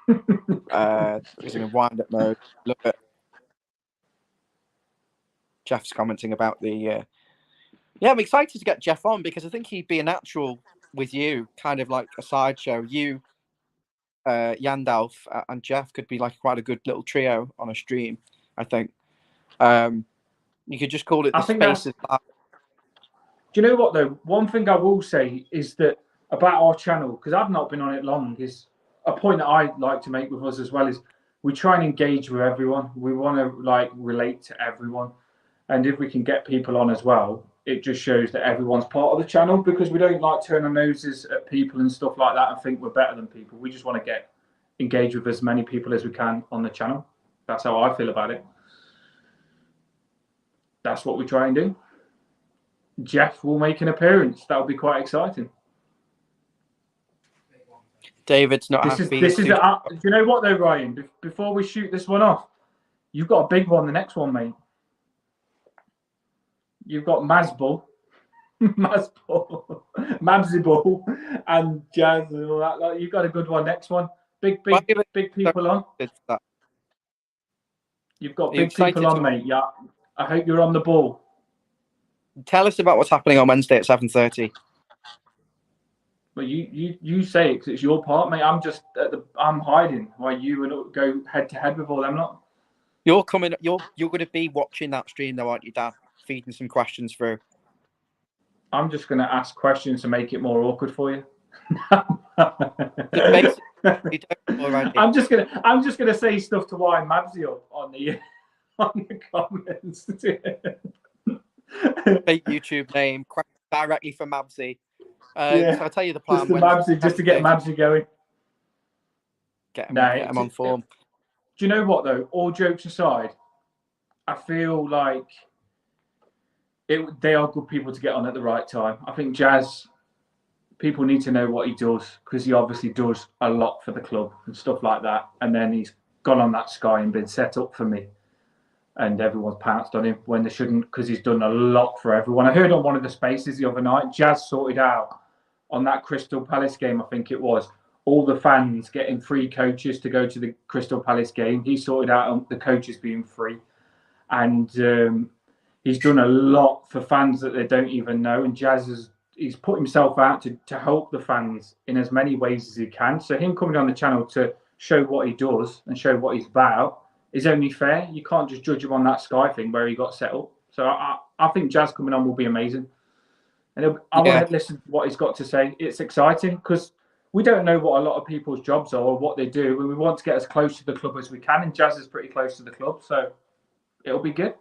He's in a wind up mode. Look at Jeff's commenting about the I'm excited to get Jeff on because I think he'd be a natural with you, kind of like a sideshow. You, Yandalf, and Jeff could be like quite a good little trio on a stream, I think. You could just call it the Spaces.
Do you know what though? One thing I will say is that about our channel, because I've not been on it long, is a point that I like to make with us as well is we try and engage with everyone. We want to like relate to everyone. And if we can get people on as well, it just shows that everyone's part of the channel because we don't like turn our noses at people and stuff like that and think we're better than people. We just want to engage with as many people as we can on the channel. That's how I feel about it. That's what we try and do. Jeff will make an appearance. That'll be quite exciting.
David's not happy.
Do you know what though, Ryan? Before we shoot this one off, you've got a big one. The next one, mate. You've got Mabsy Ball, and Jazz and all that. Like, you've got a good one. Next one, big people on. You've got big people on, mate. Yeah, I hope you're on the ball.
Tell us about what's happening on Wednesday at 7:30.
Well, you say it because it's your part, mate. I'm hiding while you go head to head with all them lot.
You're coming. You're going to be watching that stream, though, aren't you, Dan? Feeding some questions through.
I'm just going to ask questions to make it more awkward for you. I'm just gonna say stuff to wind Mabsy up on the comments.
Fake YouTube name directly from Mabsy. So I'll tell you the plan.
Just to get Mabsy going.
Get him on form.
Do you know what though? All jokes aside, I feel like they are good people to get on at the right time. I think Jazz, people need to know what he does because he obviously does a lot for the club and stuff like that. And then he's gone on that Sky and been set up for me. And everyone's pounced on him when they shouldn't because he's done a lot for everyone. I heard on one of the spaces the other night, Jazz sorted out on that Crystal Palace game, I think it was, all the fans getting free coaches to go to the Crystal Palace game. He sorted out the coaches being free. And he's done a lot for fans that they don't even know. And Jazz he's put himself out to help the fans in as many ways as he can. So him coming on the channel to show what he does and show what he's about is only fair. You can't just judge him on that Sky thing where he got set up. So I think Jazz coming on will be amazing. And I want to listen to what he's got to say. It's exciting because we don't know what a lot of people's jobs are or what they do, and we want to get as close to the club as we can. And Jazz is pretty close to the club, so it'll be good.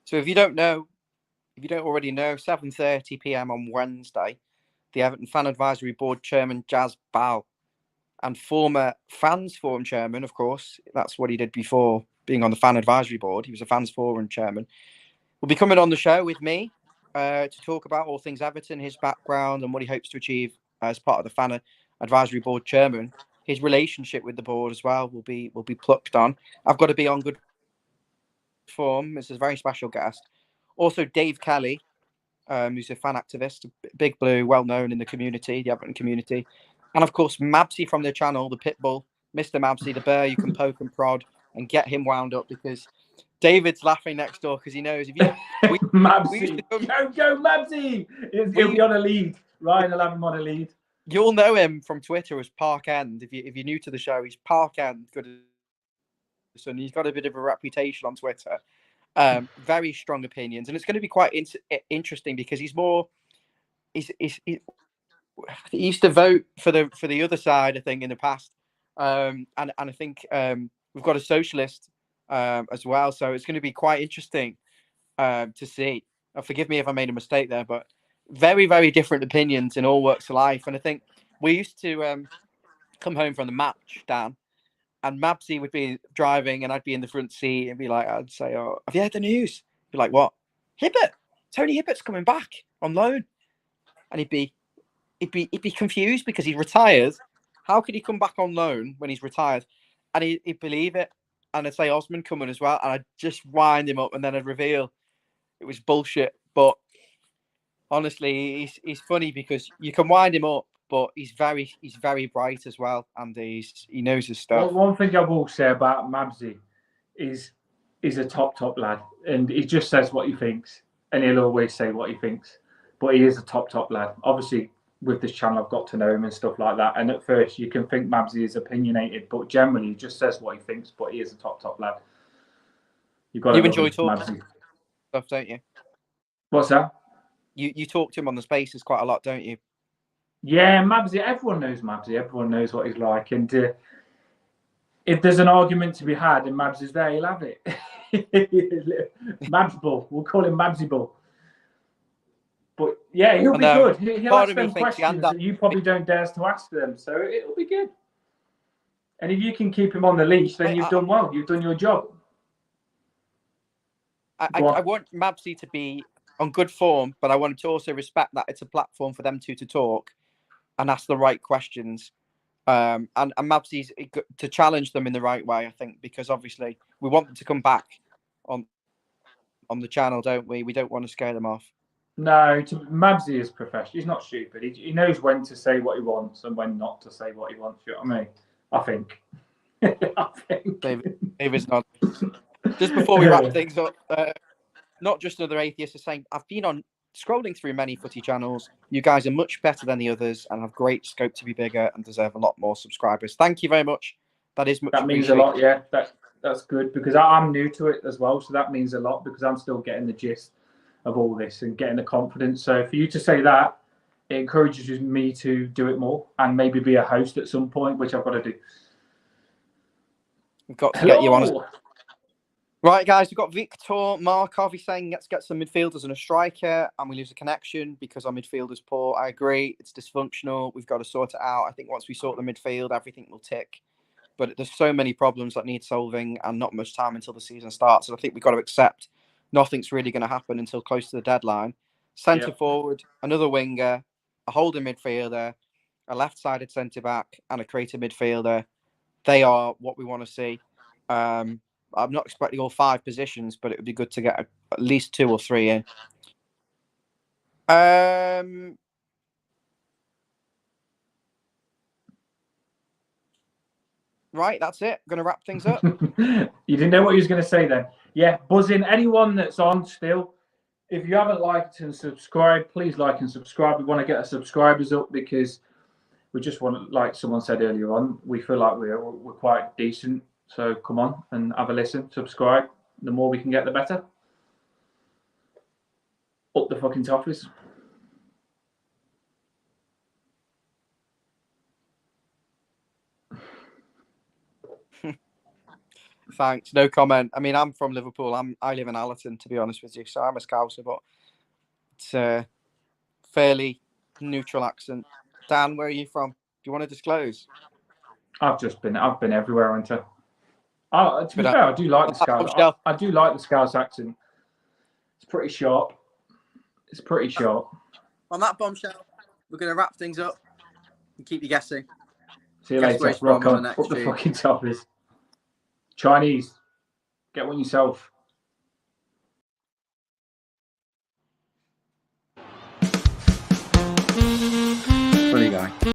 So if you don't already know, 7:30 p.m. on Wednesday, the Everton Fan Advisory Board Chairman Jazz Bal and former Fans Forum Chairman, of course, that's what he did before being on the Fan Advisory Board. He was a Fans Forum Chairman. Will be coming on the show with me to talk about all things Everton, his background, and what he hopes to achieve as part of the Fan Advisory Board Chairman. His relationship with the board as well will be plucked on. I've got to be on good form. This is a very special guest. Also, Dave Kelly, who's a fan activist, Big Blue, well known in the community, the Everton community. And of course, Mabsy from the channel, the Pitbull, Mr. Mabsy, the bear you can poke and prod and get him wound up, because David's laughing next door because he knows if you
Mabsy, go Mabsy! He'll be on a lead. Ryan will have him on a lead.
You'll know him from Twitter as Park End. If you're new to the show, he's Park End. Good, and he's got a bit of a reputation on Twitter. Very strong opinions, and it's going to be quite interesting because he used to vote for the other side, I think, in the past, and I think we've got a socialist as well, so it's going to be quite interesting to see. Forgive me if I made a mistake there, but very, very different opinions in all walks of life. And I think we used to come home from the match, Dan, and Mabsy would be driving and I'd be in the front seat and be like, I'd say, "Oh, have you heard the news?" He'd be like, "What? Hibbert? Tony Hibbert's coming back on loan." And he'd be confused because he's retired. How could he come back on loan when he's retired? And he'd believe it. And I'd say Osman coming as well. And I'd just wind him up and then I'd reveal it was bullshit. But honestly, he's funny because you can wind him up, but he's very bright as well, and he knows his stuff.
Well, one thing I will say about Mabsy is he's a top lad, and he just says what he thinks, and he'll always say what he thinks. But he is a top lad. Obviously, with this channel, I've got to know him and stuff like that. And at first, you can think Mabsy is opinionated, but generally, he just says what he thinks. But he is a top lad. You
enjoy talking stuff, don't you?
What's that?
You talk to him on the Spaces quite a lot, don't you?
Yeah, Mabsy. Everyone knows Mabsy. Everyone knows what he's like. And if there's an argument to be had and Mabs is there, he'll have it. Mabsbull. We'll call him Mabsybull. But yeah, he'll be good. He'll ask them questions that you probably don't dare to ask them. So it'll be good. And if you can keep him on the leash, then you've done well. You've done your job.
I want Mabsy to be on good form, but I want him to also respect that it's a platform for them two to talk and ask the right questions. And Mabsy's to challenge them in the right way, I think, because obviously we want them to come back on the channel, don't we? We don't want to scare them off.
No, Mabsy is professional. He's not stupid. He knows when to say what he wants and when not to say what he wants. You know what I mean? I think. I think.
David's not. Just before we wrap things up, not just another atheist is saying, I've been on scrolling through many footy channels. You guys are much better than the others and have great scope to be bigger and deserve a lot more subscribers. Thank you very much. That is much
That means a lot, yeah. That's good because I'm new to it as well. So that means a lot because I'm still getting the gist of all this and getting the confidence. So for you to say that, it encourages me to do it more and maybe be a host at some point, which I've got to do.
We've got to get you on. Right, guys, we've got Victor Markov. He's saying let's get some midfielders and a striker, and we lose a connection because our midfielder's poor. I agree. It's dysfunctional. We've got to sort it out. I think once we sort the midfield, everything will tick. But there's so many problems that need solving and not much time until the season starts. And I think we've got to accept nothing's really going to happen until close to the deadline. Centre forward, another winger, a holding midfielder, a left-sided centre-back, and a creative midfielder. They are what we want to see. I'm not expecting all 5 positions, but it would be good to get at least 2 or 3 in. Right, that's it. I'm going to wrap things up.
You didn't know what you was going to say then. Yeah, buzzing. Anyone that's on still, if you haven't liked and subscribed, please like and subscribe. We want to get our subscribers up because we just want, like someone said earlier on, we feel like we're quite decent. So come on and have a listen, subscribe. The more we can get, the better. Up the fucking toffees.
Thanks. No comment. I mean, I'm from Liverpool. I live in Allerton, to be honest with you, so I'm a Scouser, but it's a fairly neutral accent. Dan, where are you from? Do you want to disclose?
I've been everywhere, haven't I? To be fair, I do like the Scouse. I do like the Scouse accent. It's pretty sharp. It's pretty sharp.
On that bombshell, we're going to wrap things up and keep you guessing.
See you
Guess
later. Rock on. Up the fucking toffees. Chinese. Get one yourself.
Funny guy.